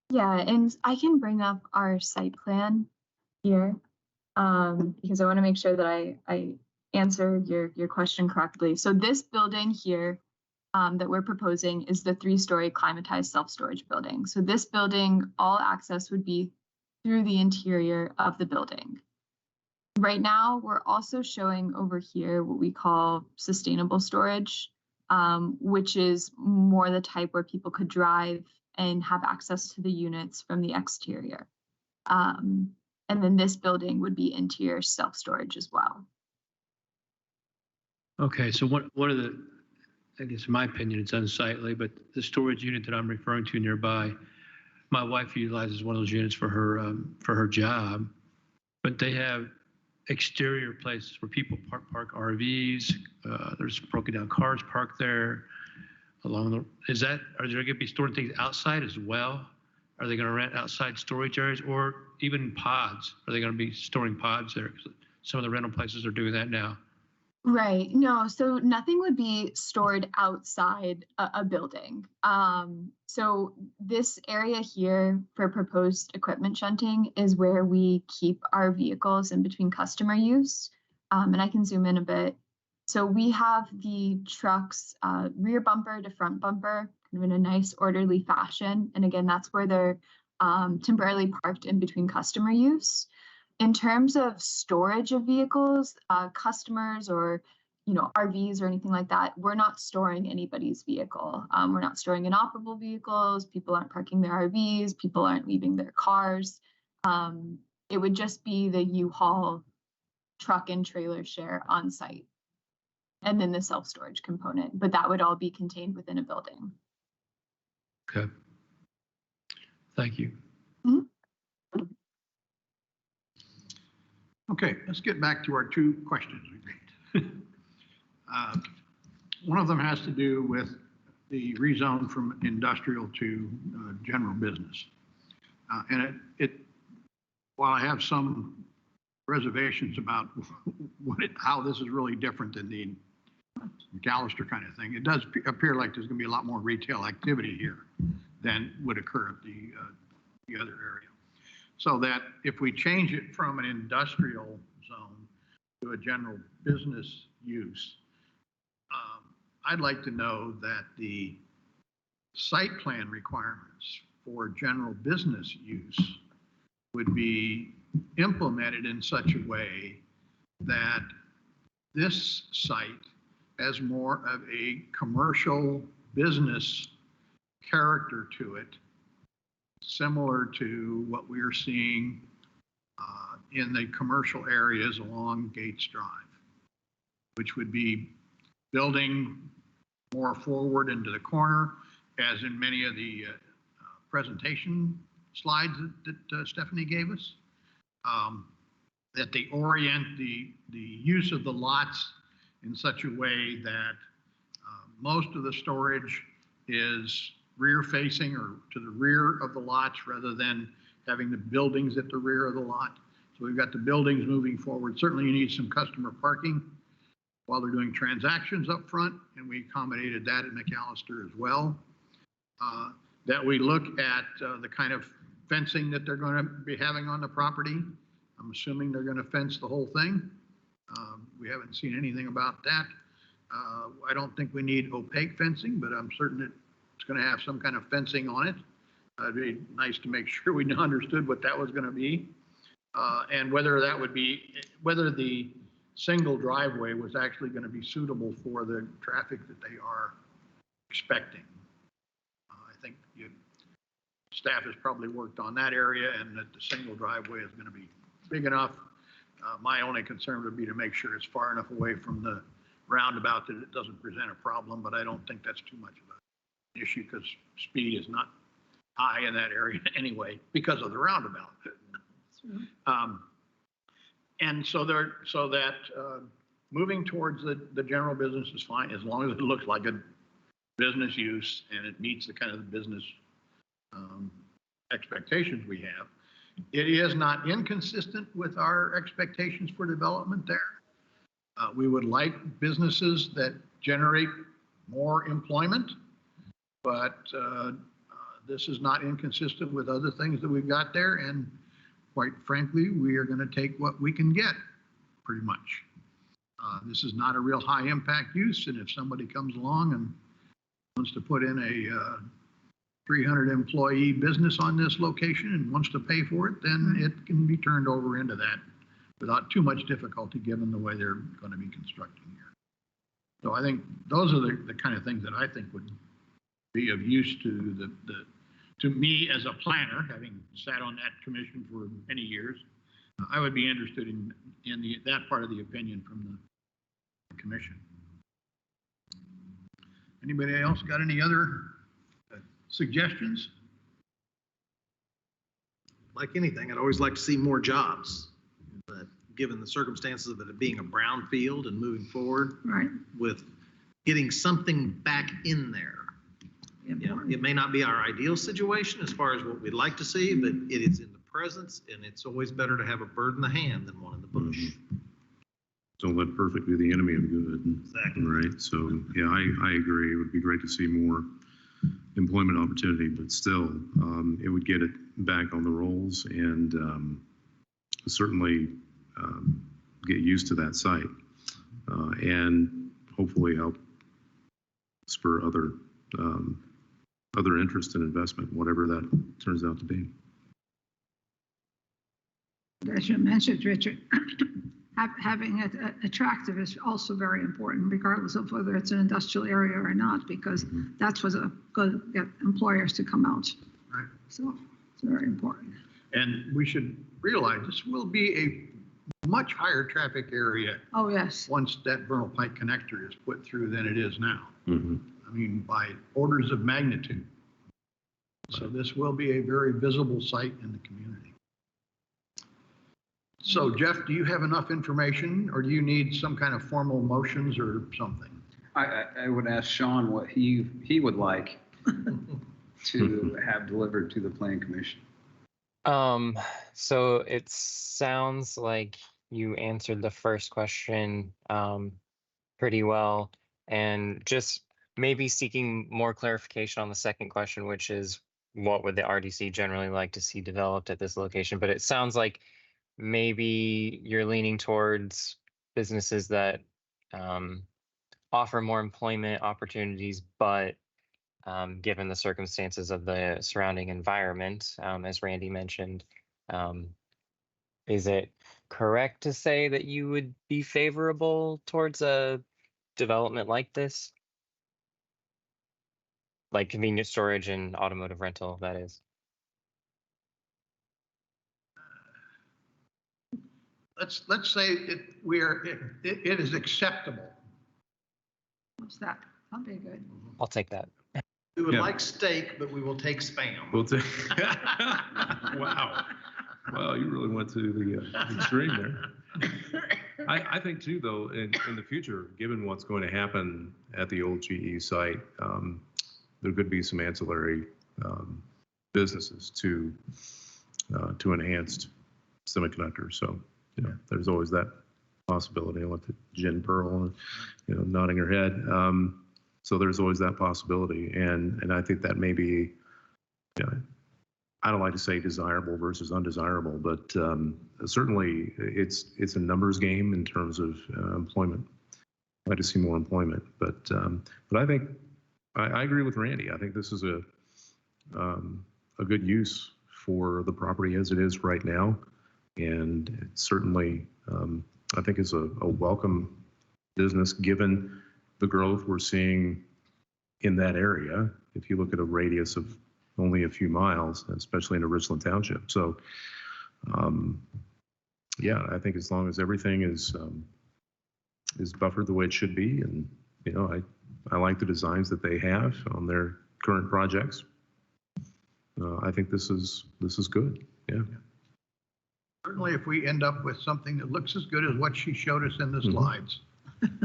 Yeah, and I can bring up our site plan here because I want to make sure that I answer your question correctly. So this building here that we're proposing is the 3-story climatized self-storage building. So this building, all access would be through the interior of the building. Right now, we're also showing over here what we call sustainable storage, which is more the type where people could drive and have access to the units from the exterior. And then this building would be interior self-storage as well. Okay, so one of the, I guess in my opinion, it's unsightly, but the storage unit that I'm referring to nearby, my wife utilizes one of those units for her job, but they have exterior places where people park RVs. There's broken down cars parked there. Are there going to be storing things outside as well? Are they going to rent outside storage areas or even pods? Are they going to be storing pods there? Some of the rental places are doing that now. Right. No, so nothing would be stored outside a building. So this area here for proposed equipment shunting is where we keep our vehicles in between customer use. And I can zoom in a bit. So we have the trucks rear bumper to front bumper kind of in a nice orderly fashion. And again, that's where they're temporarily parked in between customer use. In terms of storage of vehicles, customers or RVs or anything like that. We're not storing anybody's vehicle. We're not storing inoperable vehicles. People aren't parking their RVs. People aren't leaving their cars. It would just be the U-Haul truck and trailer share on site, and then the self-storage component, but that would all be contained within a building. Okay. Thank you. Okay, let's get back to our two questions we made. One of them has to do with the rezone from industrial to general business. And while I have some reservations about how this is really different than the McAllister kind of thing, it does appear like there's going to be a lot more retail activity here than would occur at the other area. So that if we change it from an industrial zone to a general business use, I'd like to know that the site plan requirements for general business use would be implemented in such a way that this site has more of a commercial business character to it, similar to what we're seeing in the commercial areas along Gates Drive, which would be building more forward into the corner, as in many of the presentation slides that Stephanie gave us, that they orient the use of the lots in such a way that most of the storage is rear facing or to the rear of the lots rather than having the buildings at the rear of the lot. So we've got the buildings moving forward. Certainly you need some customer parking while they're doing transactions up front, and we accommodated that at McAllister as well. That we look at the kind of fencing that they're going to be having on the property. I'm assuming they're going to fence the whole thing. We haven't seen anything about that. I don't think we need opaque fencing, but I'm certain it's going to have some kind of fencing on it. It'd be nice to make sure we understood what that was going to be. And whether the single driveway was actually going to be suitable for the traffic that they are expecting. I think staff has probably worked on that area, and that the single driveway is going to be big enough. My only concern would be to make sure it's far enough away from the roundabout that it doesn't present a problem, but I don't think that's too much of an issue because speed is not high in that area anyway because of the roundabout. And so that moving towards the general business is fine as long as it looks like a business use and it meets the kind of business expectations we have. It is not inconsistent with our expectations for development there. We would like businesses that generate more employment, but this is not inconsistent with other things that we've got there. And quite frankly, we are going to take what we can get, pretty much. This is not a real high impact use, and if somebody comes along and wants to put in a 300 employee business on this location and wants to pay for it, then it can be turned over into that without too much difficulty given the way they're going to be constructing here. So I think those are the kind of things that I think would be of use to to me as a planner, having sat on that commission for many years. I would be interested in that part of the opinion from the commission. Anybody else got any other suggestions? Like anything, I'd always like to see more jobs. But given the circumstances of it being a brownfield and moving forward, Right. with getting something back in there. You know, it may not be our ideal situation as far as what we'd like to see, but it is in the presence, and it's always better to have a bird in the hand than one in the bush. Don't let perfect be the enemy of good. Exactly. Right. So yeah, I agree. It would be great to see more employment opportunity, but still, it would get it back on the rolls and certainly get used to that site and hopefully help spur other interest in investment, whatever that turns out to be. As you mentioned, Richard, having it attractive is also very important, regardless of whether it's an industrial area or not, because that's what's going to get employers to come out. Right. So it's very important. And we should realize this will be a much higher traffic area Oh, yes. once that Vernal Pike connector is put through than it is now. Mhm. I mean, by orders of magnitude. So this will be a very visible site in the community. So Jeff, do you have enough information, or do you need some kind of formal motions or something? I would ask Sean what he would like to have delivered to the Plan Commission. So it sounds like you answered the first question pretty well, and just maybe seeking more clarification on the second question, which is what would the RDC generally like to see developed at this location? But it sounds like maybe you're leaning towards businesses that offer more employment opportunities, but given the circumstances of the surrounding environment, as Randy mentioned, is it correct to say that you would be favorable towards a development like this? Like convenience storage and automotive rental, that is. Let's say it is acceptable. What's that? That'll be good. I'll take that. We would Yeah. like steak, but we will take spam. We'll take- Wow. Wow, you really went to the extreme there. I think too, though, in the future, given what's going to happen at the old GE site, there could be some ancillary businesses to enhanced semiconductors. So, there's always that possibility. I looked at Jen Pearl, nodding her head. So there's always that possibility, and I think that may be, I don't like to say desirable versus undesirable, but certainly it's a numbers game in terms of employment. I'd like to see more employment, but I think I agree with Randy. I think this is a good use for the property as it is right now, and it certainly I think is a welcome business given the growth we're seeing in that area. If you look at a radius of only a few miles, especially in a Richland Township. So, I think as long as everything is buffered the way it should be, and I like the designs that they have on their current projects. I think this is good. Yeah. Certainly, if we end up with something that looks as good as what she showed us in the slides,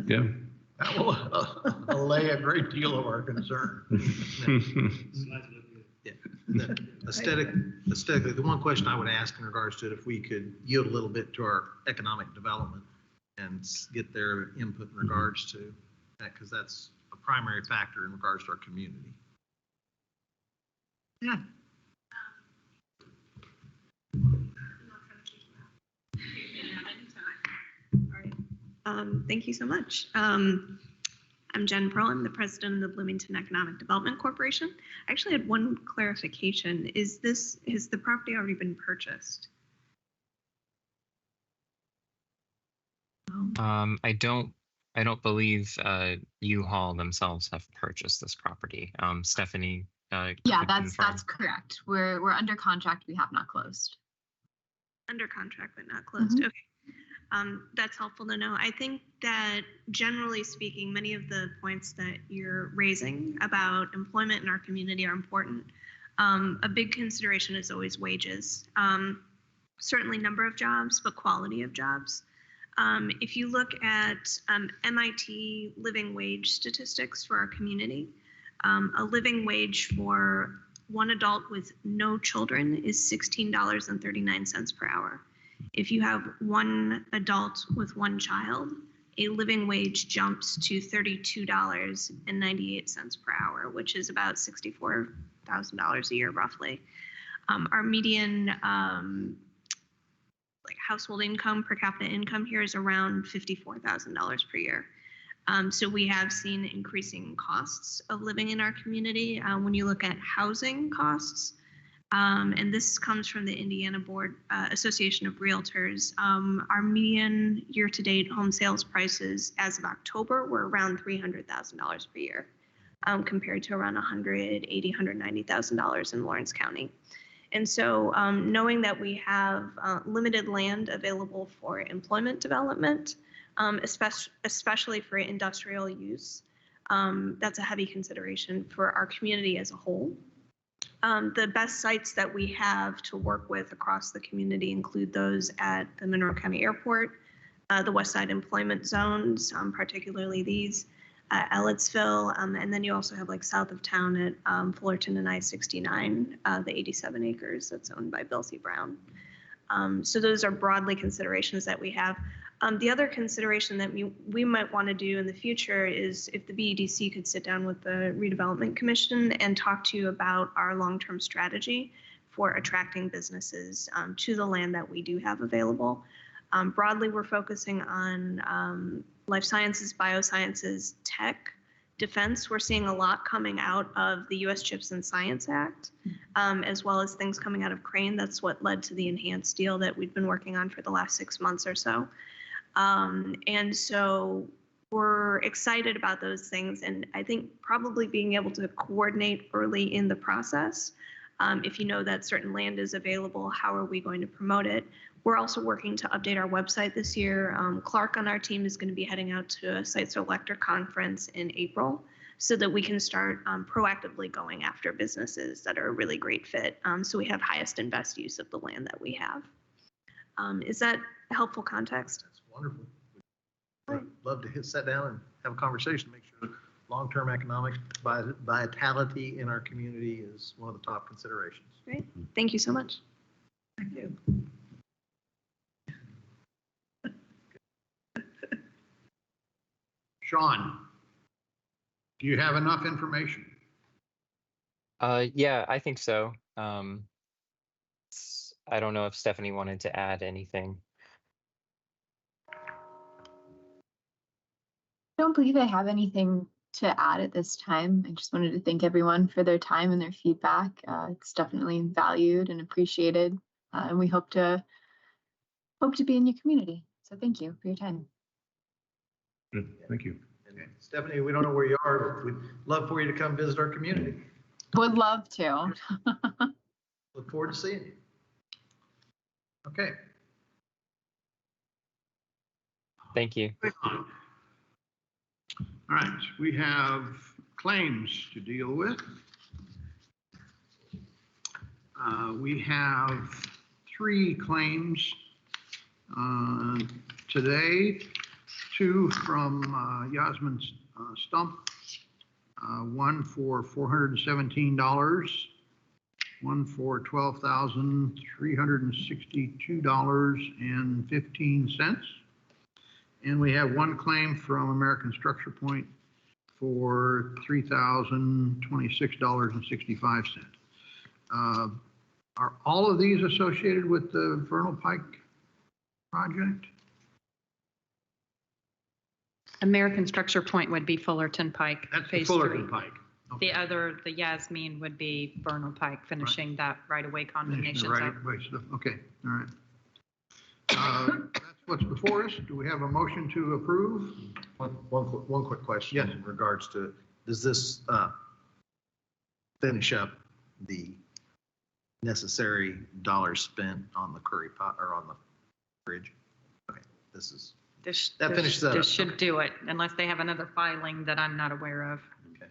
Yeah. that will allay a great deal of our concern. Yeah. Aesthetically, the one question I would ask in regards to it, if we could yield a little bit to our economic development and get their input in regards to that, because that's a primary factor in regards to our community. Yeah. Thank you so much. I'm Jen Pearl. I'm the president of the Bloomington Economic Development Corporation. I actually had one clarification. Has the property already been purchased? I don't believe U-Haul themselves have purchased this property. Stephanie. Yeah, could that's confirm. correct. We're under contract. We have not closed. Under contract, but not closed. Okay. That's helpful to know. I think that generally speaking, many of the points that you're raising about employment in our community are important. A big consideration is always wages. Certainly number of jobs, but quality of jobs. If you look at MIT living wage statistics for our community, a living wage for one adult with no children is $16.39 per hour. If you have one adult with one child, a living wage jumps to $32.98 per hour, which is about $64,000 a year, roughly. Our median household income, per capita income here is around $54,000 per year. So we have seen increasing costs of living in our community. When you look at housing costs, And this comes from the Indiana Board Association of Realtors. Our median year-to-date home sales prices as of October were around $300,000 per year, compared to around $180,000, $190,000 in Lawrence County. And so knowing that we have limited land available for employment development, especially for industrial use, that's a heavy consideration for our community as a whole. The best sites that we have to work with across the community include those at the Monroe County Airport, the West Side employment zones, particularly these, Ellettsville, and then you also have like south of town at Fullerton and I-69, the 87 acres that's owned by Bill C. Brown. So those are broadly considerations that we have. The other consideration that we might want to do in the future is if the BEDC could sit down with the Redevelopment Commission and talk to you about our long-term strategy for attracting businesses to the land that we do have available. Broadly, we're focusing on life sciences, biosciences, tech, defense. We're seeing a lot coming out of the U.S. CHIPS and Science Act, as well as things coming out of Crane. That's what led to the enhanced deal that we've been working on for the last 6 months or so. And so we're excited about those things. And I think probably being able to coordinate early in the process, if you know that certain land is available, how are we going to promote it? We're also working to update our website this year. Clark on our team is going to be heading out to a site selector conference in April so that we can start proactively going after businesses that are a really great fit. So we have highest and best use of the land that we have. Is that helpful context? That's wonderful. I'd love to sit down and have a conversation to make sure long-term economic vitality in our community is one of the top considerations. Great. Thank you so much. Thank you. Sean, do you have enough information? Yeah, I think so. I don't know if Stephanie wanted to add anything. I don't believe I have anything to add at this time. I just wanted to thank everyone for their time and their feedback. It's definitely valued and appreciated, and we hope to be in your community. So thank you for your time. Good, thank you. And Stephanie, we don't know where you are, but we'd love for you to come visit our community. Would love to. Look forward to seeing you. Okay. Thank you. All right, we have claims to deal with. We have 3 claims today, 2 from Yasmin Stump, one for $417, one for $12,362.15. And we have 1 claim from American Structure Point for $3,026.65. Are all of these associated with the Vernal Pike project? American Structure Point would be Fullerton Pike. That's the Phase Fullerton 3. Pike. Okay. The other, the Yasmin would be Vernal Pike, finishing that right-of-way condemnation. Right, stuff. Okay, all right. That's what's before us. Do we have a motion to approve? One quick question. Yes. In regards to, does this finish up the necessary dollars spent on the curry pot or on the bridge? Okay, this is, that finishes that up. This should do it, unless they have another filing that I'm not aware of. Okay.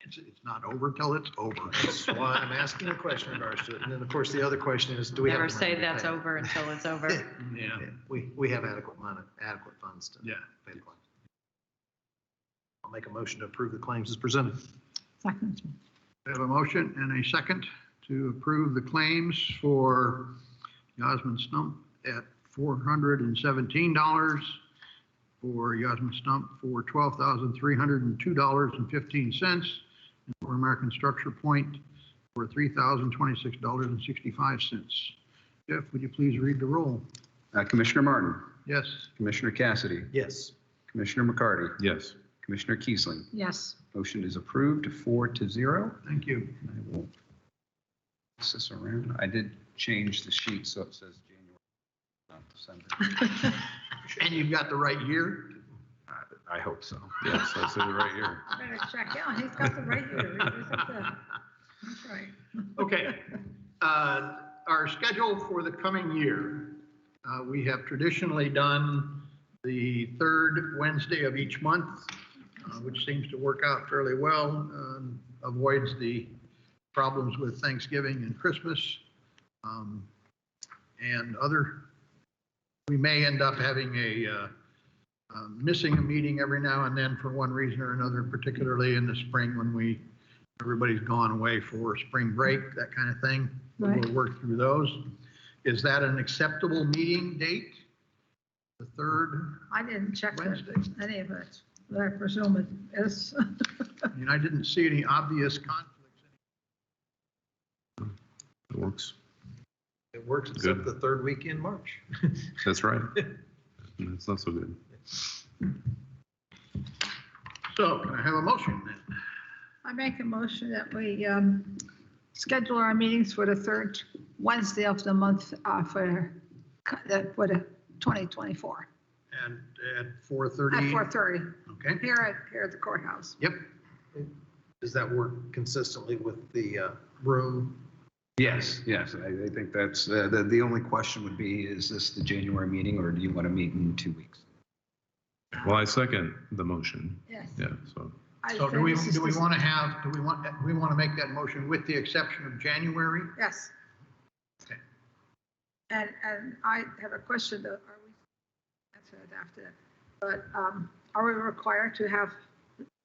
It's not over till it's over. That's why I'm asking a question in regards to it. And then, of course, the other question is, do we have? Never the say money to that's pay it? over until it's over. Yeah. We have adequate funds to Yeah. pay the claims. I'll make a motion to approve the claims as presented. Second. We have a motion and a second to approve the claims for Yasmin Stump at $417, for Yasmin Stump for $12,302.15, and for American Structure Point for $3,026.65. Jeff, would you please read the roll? Commissioner Martin, Yes. Commissioner Cassidy, Yes. Commissioner McCarty, Yes. Commissioner Kiesling. Yes. Motion is approved 4-0. Thank you. I will Is this around? I did change the sheet so it says January, not December. And you've got the right year? I hope so. Yes, that's in the right here. Better check, yeah, he's got the right here. That's right. Okay. Our schedule for the coming year, we have traditionally done the third Wednesday of each month, which seems to work out fairly well, avoids the problems with Thanksgiving and Christmas. And we may end up having missing a meeting every now and then for one reason or another, particularly in the spring when everybody's gone away for spring break, that kind of thing. Right. We'll work through those. Is that an acceptable meeting date? The third I didn't check Wednesday? any of it, but I presume it is. I mean, I didn't see any obvious conflicts. It works. It works except the third week in March. That's right. It's not so good. So can I have a motion then? I make a motion that we schedule our meetings for the third Wednesday of the month for the 2024 And at 4:30? at 4:30 Okay. here at the courthouse. Yep. Does that work consistently with the room? Yes, yes. I think that's, the only question would be, is this the January meeting or do you want to meet in 2 weeks? Well, I second the motion. Yes. Yeah, so So do we want to make that motion with the exception of January? Yes. Okay. And I have a question, though, are we, answer it after that, but are we required to have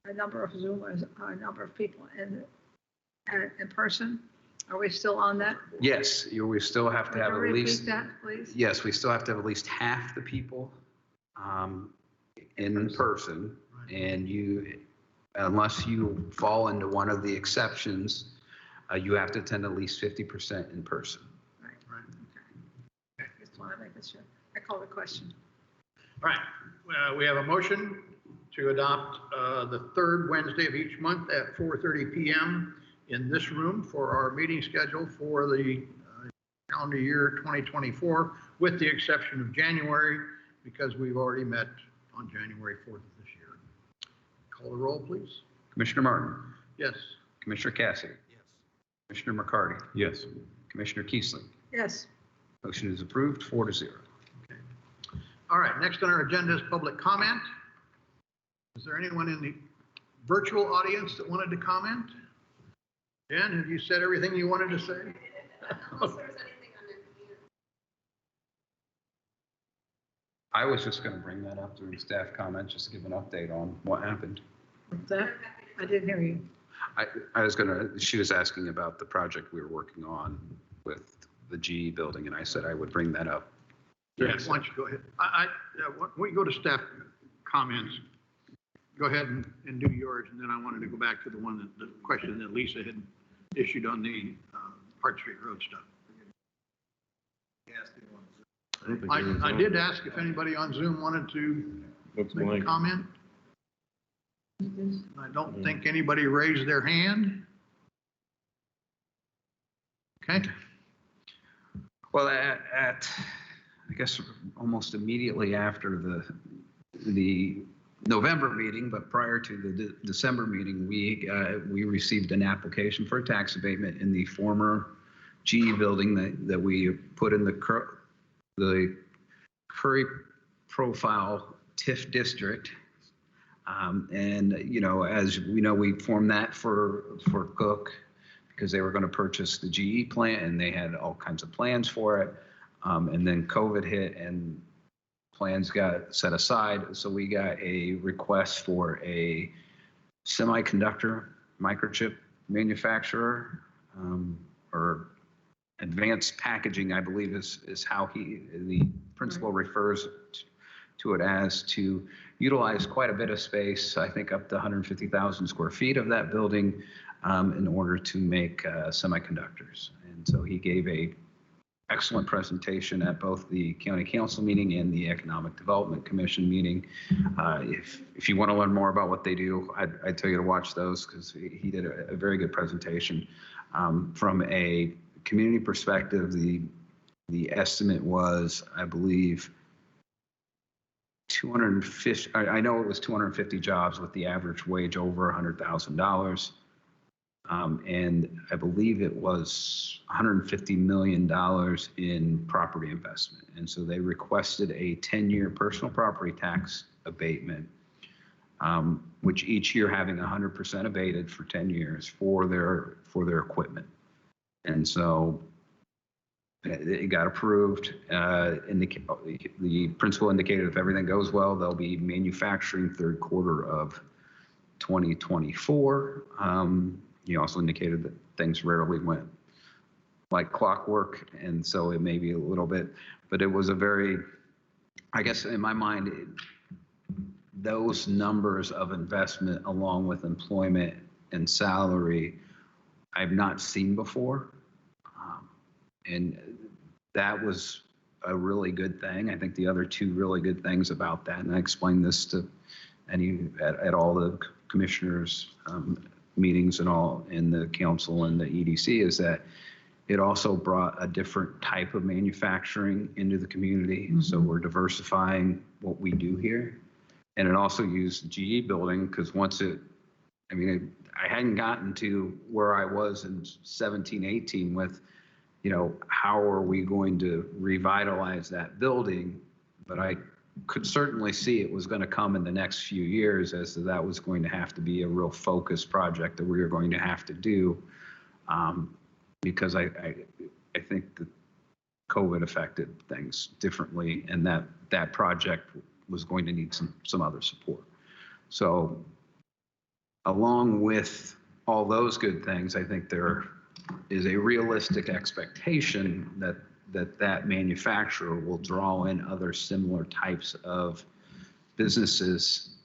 a number of Zoomers, a number of people in person? Are we still on that? Yes, we still have to have Would you at least. repeat that, please? Yes, we still have to have at least half the people in person. And unless you fall into one of the exceptions, you have to attend at least 50% in person. Right. Okay. Just want to make sure. I call the question. All right. We have a motion to adopt the third Wednesday of each month at 4:30 p.m. in this room for our meeting schedule for the calendar year 2024, with the exception of January, because we've already met on January 4th of this year. Call the roll, please. Commissioner Martin, Yes. Commissioner Cassidy, Yes. Commissioner McCarty, yes. Commissioner Kiesling. Yes. Motion is approved, 4-0. Okay. All right. Next on our agenda is public comment. Is there anyone in the virtual audience that wanted to comment? Jen, have you said everything you wanted to say? I was just going to bring that up during staff comment, just to give an update on what happened. What's that? I didn't hear you. She was asking about the project we were working on with the GE building, and I said I would bring that up. Yes. Why don't you go ahead? When we go to staff comments, go ahead and do yours, and then I wanted to go back to the question that Lisa had issued on the Hart Street Road stuff. I did ask if anybody on Zoom wanted to Looks make a blank. comment. I don't think anybody raised their hand. Okay. Well, I guess almost immediately after the November meeting, but prior to the December meeting, we received an application for a tax abatement in the former GE building that we put in the Curry Profile TIF district. And, as we know, we formed that for Cook because they were going to purchase the GE plant and they had all kinds of plans for it. And then COVID hit and plans got set aside. So we got a request for a semiconductor microchip manufacturer, or advanced packaging, I believe is how the principal refers to it as, to utilize quite a bit of space, I think up to 150,000 square feet of that building, in order to make semiconductors. And so he gave a excellent presentation at both the county council meeting and the Economic Development Commission meeting. If you want to learn more about what they do, I'd tell you to watch those, because he did a very good presentation from a community perspective, the estimate was, I believe, 250. I know it was 250 jobs with the average wage over $100,000. And I believe it was $150 million in property investment. And so they requested a 10-year personal property tax abatement, which each year having 100% abated for 10 years for their equipment. And so it got approved. The principal indicated if everything goes well, they'll be manufacturing third quarter of 2024. He also indicated that things rarely went like clockwork, and so it may be a little bit, but it was a very, I guess in my mind, those numbers of investment along with employment and salary, I've not seen before. And that was a really good thing. I think the other two really good things about that, and I explained this to at all the commissioners' meetings and all in the council and the EDC, is that it also brought a different type of manufacturing into the community. Mm-hmm. So we're diversifying what we do here. And it also used GE building, because I hadn't gotten to where I was in 17, 18 with, how are we going to revitalize that building? But I could certainly see it was going to come in the next few years, as that was going to have to be a real focused project that we were going to have to do, because I think that COVID affected things differently, and that project was going to need some other support. So along with all those good things, I think there is a realistic expectation that manufacturer will draw in other similar types of businesses,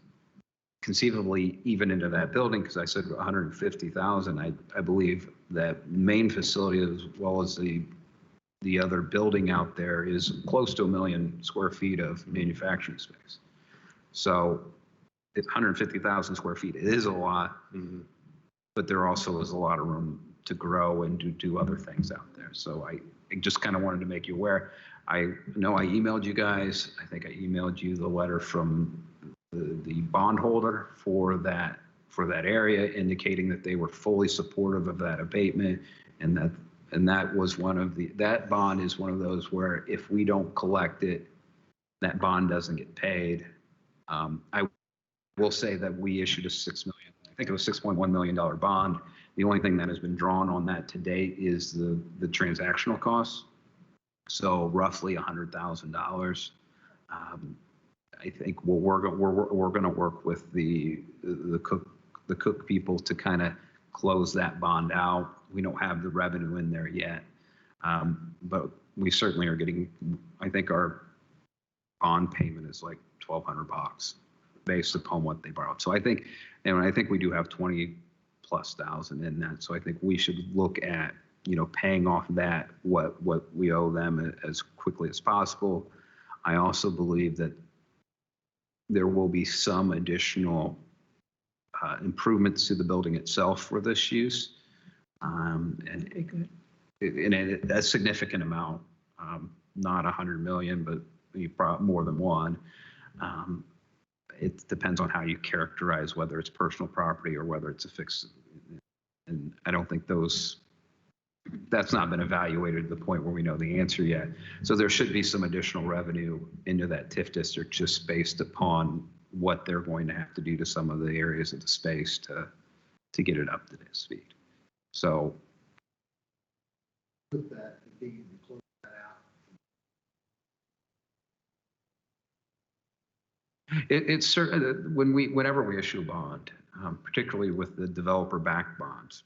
conceivably even into that building, because I said 150,000. I believe that main facility, as well as the other building out there, is close to 1 million square feet of manufacturing space. So it's 150,000 square feet. It is a lot, mm-hmm. But there also is a lot of room to grow and to do other things out there. So I just kind of wanted to make you aware. I know I emailed you guys. I think I emailed you the letter from the bondholder for that area, indicating that they were fully supportive of that abatement, and that was that bond is one of those where if we don't collect it, that bond doesn't get paid. I will say that we issued a $6 million, I think it was $6.1 million bond. The only thing that has been drawn on that to date is the transactional costs. So roughly $100,000. I think we're going to work with the Cook people to kind of close that bond out. We don't have the revenue in there yet, but we certainly are getting. I think our bond payment is like $1,200 based upon what they borrowed. So I think we do have 20,000+ in that. So I think we should look at paying off that what we owe them as quickly as possible. I also believe that there will be some additional improvements to the building itself for this use, and a significant amount, not 100 million, but more than one. It depends on how you characterize whether it's personal property or whether it's a fixed. And I don't think that's not been evaluated to the point where we know the answer yet. So there should be some additional revenue into that TIF district just based upon what they're going to have to do to some of the areas of the space to get it up to this speed. So with that, being able to close that out. It's certain whenever we issue a bond, particularly with the developer-backed bonds,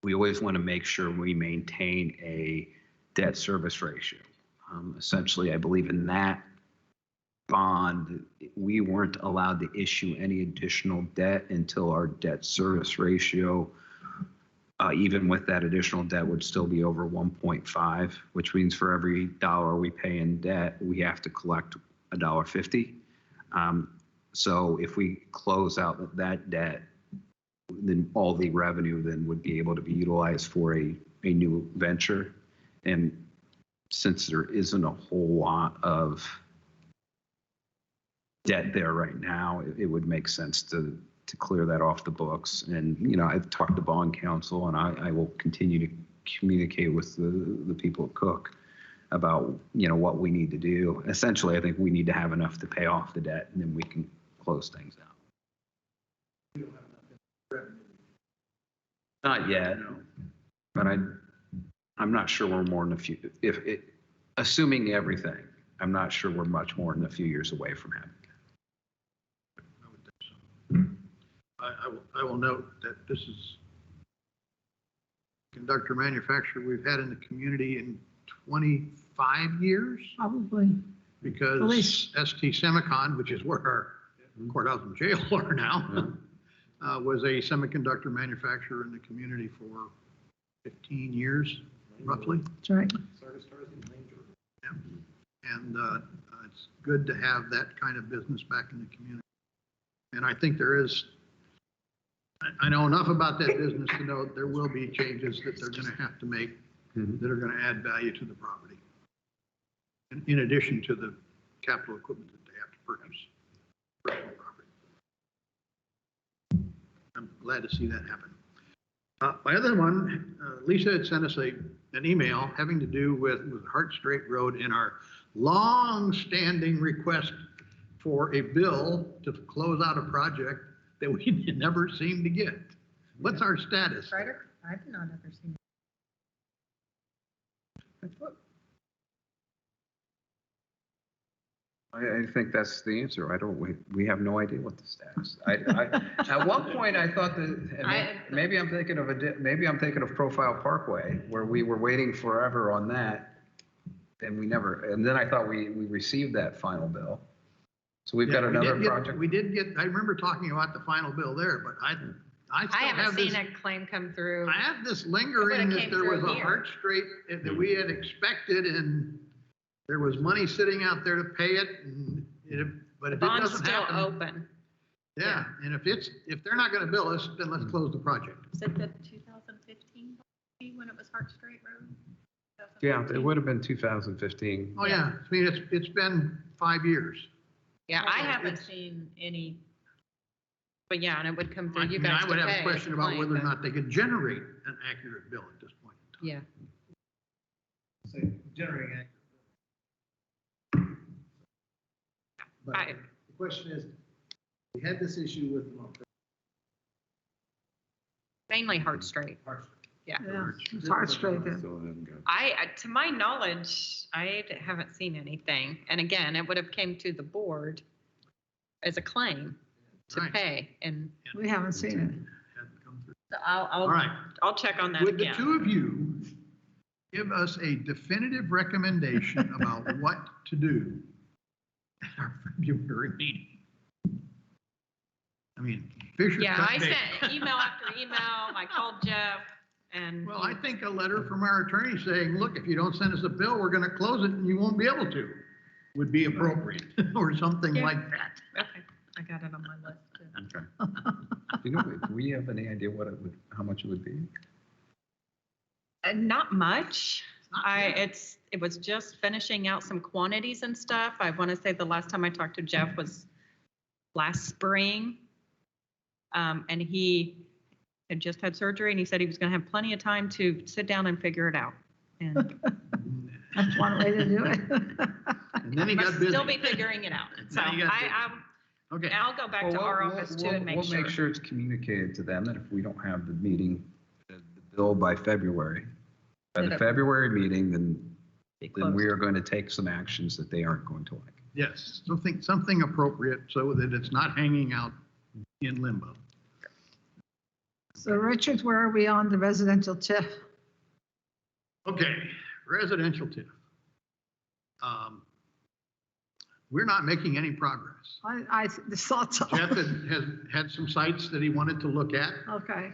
we always want to make sure we maintain a debt service ratio. Essentially, I believe in that bond, we weren't allowed to issue any additional debt until our debt service ratio, even with that additional debt, would still be over 1.5, which means for every dollar we pay in debt, we have to collect $1.50. So if we close out that debt, then all the revenue then would be able to be utilized for a a new venture. And since there isn't a whole lot of debt there right now, it would make sense to clear that off the books. And, you know, I've talked to bond counsel, and I will continue to communicate with the people at Cook about, you know, what we need to do. Essentially, I think we need to have enough to pay off the debt, and then we can close things out. Not yet, but I'm not sure we're more than a few, assuming everything, I'm not sure we're much more than a few years away from having it. I would think so. I will note that this is conductor manufacturer we've had in the community in 25 years. Probably. Because ST Semicon, which is where our courthouse and jail are now, was a semiconductor manufacturer in the community for 15 years, roughly. That's right. Yeah. And it's good to have that kind of business back in the community. And I think there is, I know enough about that business to know there will be changes that they're going to have to make that are going to add value to the property, in addition to the capital equipment that they have to purchase. I'm glad to see that happen. My other one, Lisa had sent us an email having to do with Hart Strait Road and our long-standing request for a bill to close out a project that we never seem to get. What's our status? I've not ever seen it. I think that's the answer. We have no idea what the status. At one point I thought that maybe I'm thinking of Profile Parkway, where we were waiting forever on that, and then I thought we received that final bill. So we've got another project. We did get, I remember talking about the final bill there, but I still haven't seen a claim come through. I have this lingering that there was a Hart Strait that we had expected, and there was money sitting out there to pay it, but if it Bond's doesn't still happen, open. yeah. And if they're not going to bill us, then let's close the project. Was it the 2015 when it was Hart Strait Road? Yeah, it would have been 2015. Oh yeah, I mean it's been 5 years. Yeah, I haven't seen any. But yeah, and it would come through you guys. I would have a question about whether or not they could generate an accurate bill at this point. Yeah. Say, generating accurate. But the question is, we had this issue with Mainly Hart Strait. Yeah. Yeah, it's Hart Strait. To my knowledge, I haven't seen anything. And again, it would have came to the board as a claim to pay. And We haven't seen it. so All right. I'll check on that Would again. the two of you give us a definitive recommendation about what to do at our February meeting? I mean, Fisher. Yeah, I sent email after email. I called Jeff and. Well, I think a letter from our attorney saying, look, if you don't send us a bill, we're going to close it and you won't be able to, would be appropriate, or something like that. Okay, I got it on my list too. Okay. Do we have any idea how much it would be? Not much. It was just finishing out some quantities and stuff. I want to say the last time I talked to Jeff was last spring. And he had just had surgery, and he said he was going to have plenty of time to sit down and figure it out. And That's one way to do it. And then he got busy. still be figuring it out. So Then he got busy. Okay. I'll go back to our office too and make sure. We'll make sure it's communicated to them that if we don't have the meeting, the bill by the February meeting, then we are going to take some actions that they aren't going to like. Yes, something appropriate so that it's not hanging out in limbo. So Richard, where are we on the residential TIF? Okay, residential TIF. We're not making any progress. I thought so. Jeff has had some sites that he wanted to look at. Okay.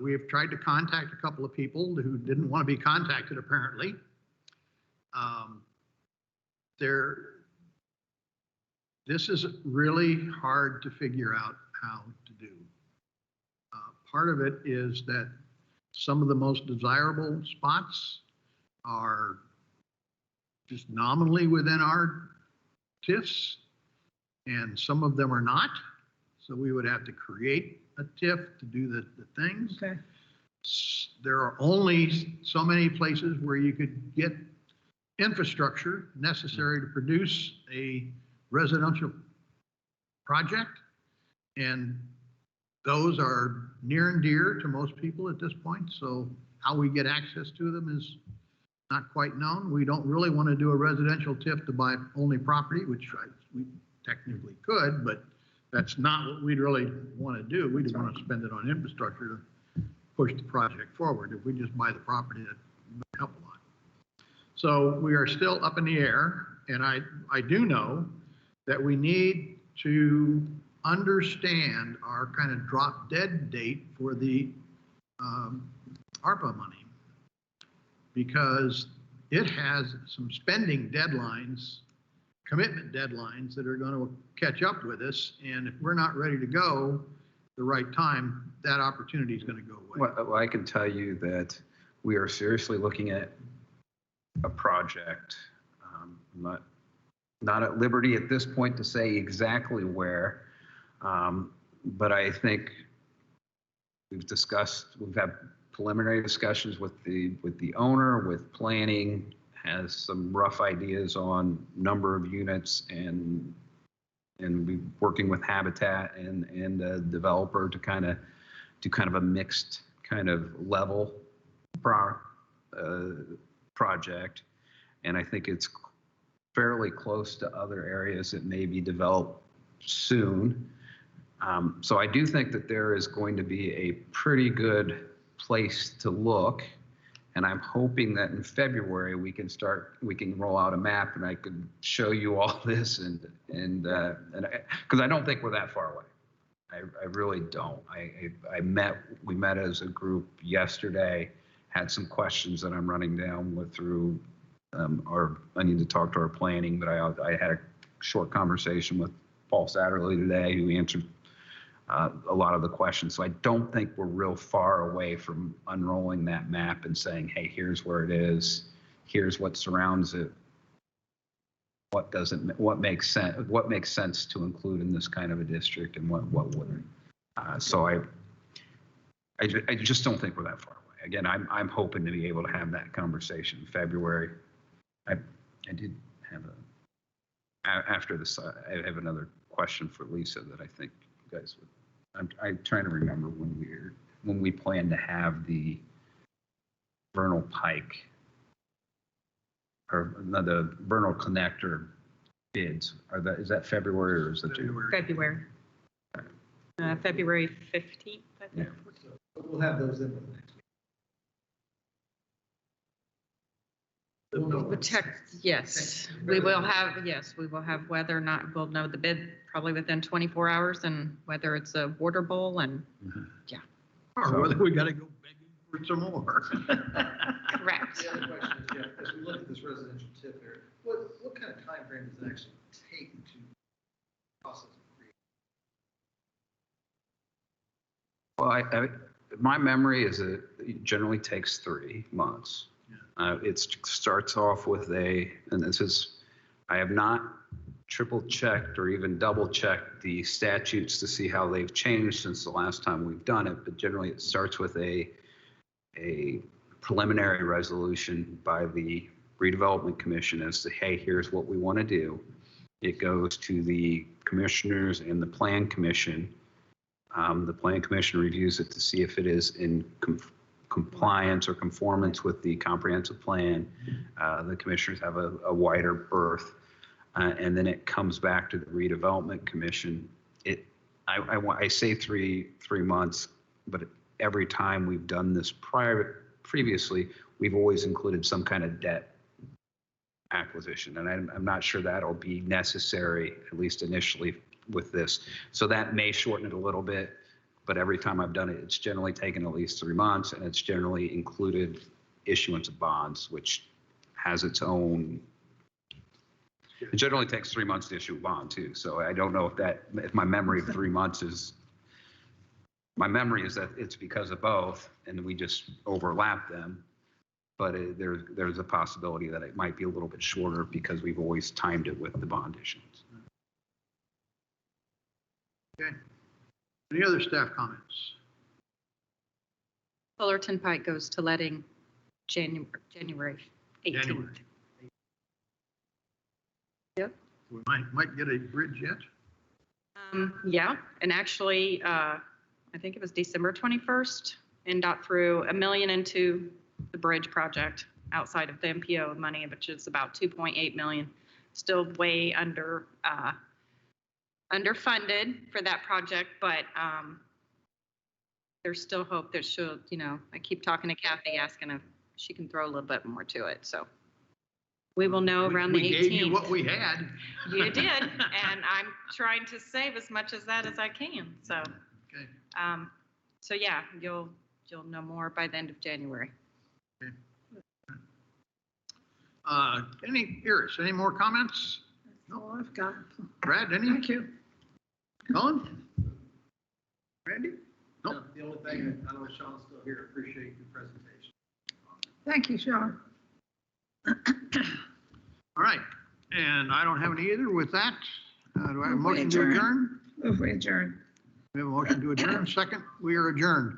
We have tried to contact a couple of people who didn't want to be contacted, apparently. This is really hard to figure out how to do. Part of it is that some of the most desirable spots are just nominally within our TIFs, and some of them are not. So we would have to create a TIF to do the things. Okay. There are only so many places where you could get infrastructure necessary to produce a residential project. And those are near and dear to most people at this point. So how we get access to them is not quite known. We don't really want to do a residential TIF to buy only property, which we technically could, but that's not what we'd really want to do. We want to spend it on infrastructure to push the project forward. If we just buy the property, that would help a lot. So we are still up in the air, and I do know that we need to understand our kind of drop dead date for the ARPA money, because it has some spending deadlines, commitment deadlines that are going to catch up with us. And if we're not ready to go the right time, that opportunity is going to go away. Well, I can tell you that we are seriously looking at a project. I'm not at liberty at this point to say exactly where, but I think we've had preliminary discussions with the owner, with planning, has some rough ideas on number of units, and be working with Habitat and the developer to kind of do kind of a mixed kind of level project. And I think it's fairly close to other areas that may be developed soon. So I do think that there is going to be a pretty good place to look. And I'm hoping that in February we can roll out a map, and I could show you all this, and because I don't think we're that far away. I really don't. We met as a group yesterday, had some questions that I'm running down through I need to talk to our planning, but I had a short conversation with Paul Satterley today, who answered a lot of the questions. So I don't think we're real far away from unrolling that map and saying, hey, here's where it is, here's what surrounds it, what makes sense to include in this kind of a district, and what wouldn't. So I just don't think we're that far away. Again, I'm hoping to be able to have that conversation in February. I did have after this, I have another question for Lisa that I think you guys would. I'm trying to remember when we plan to have the Vernal Pike or the Vernal Connector bids. Is that February or is it January? February. February 15th, I think. Yeah. So we'll have those in for the next meeting. Yes, we will have whether or not we'll know the bid probably within 24 hours, and whether it's a water bowl, and Or whether we got to go begging for some more. correct. The other question is, Jeff, as we look at this residential TIF area, what kind of time frame does it actually take to process and create? Well, my memory is that it generally takes 3 months. It starts off with and this is, I have not triple checked or even double checked the statutes to see how they've changed since the last time we've done it, but generally it starts with a preliminary resolution by the Redevelopment Commission as to, hey, here's what we want to do. It goes to the commissioners and the Plan Commission. The Plan Commission reviews it to see if it is in compliance or conformance with the comprehensive plan. The commissioners have a wider berth, and then it comes back to the Redevelopment Commission. I say three months, but every time we've done this previously, we've always included some kind of debt acquisition, and I'm not sure that'll be necessary, at least initially, with this. So that may shorten it a little bit. But every time I've done it, it's generally taken at least 3 months, and it's generally included issuance of bonds, which has its own. It generally takes 3 months to issue a bond too. So I don't know if my memory of 3 months is My memory is that it's because of both, and we just overlap them. But there's a possibility that it might be a little bit shorter because we've always timed it with the bond issuance. Okay. Any other staff comments? Fullerton Pike goes to letting January 18th. January. Yep. We might get a bridge yet. Yeah, and actually, I think it was December 21st, NDOT threw $1 million into the bridge project outside of the MPO money, which is about 2.8 million. Still way underfunded for that project, but there's still hope that she'll, I keep talking to Kathy, asking if she can throw a little bit more to it. So we will know around the 18th. We gave you what we had. You did, and I'm trying to save as much as that as I can. So, Okay. So yeah, you'll know more by the end of January. Okay. Iris, any more comments? That's all I've got. Brad, any? Thank you. Colin? Randy? Nope. No, the only thing, I don't know if Sean's still here, appreciate your presentation. Thank you, Sean. All right, and I don't have any either. With that, do I have a Move we motion to adjourn. adjourn? Move we adjourn. We have a motion to adjourn. Second, we are adjourned.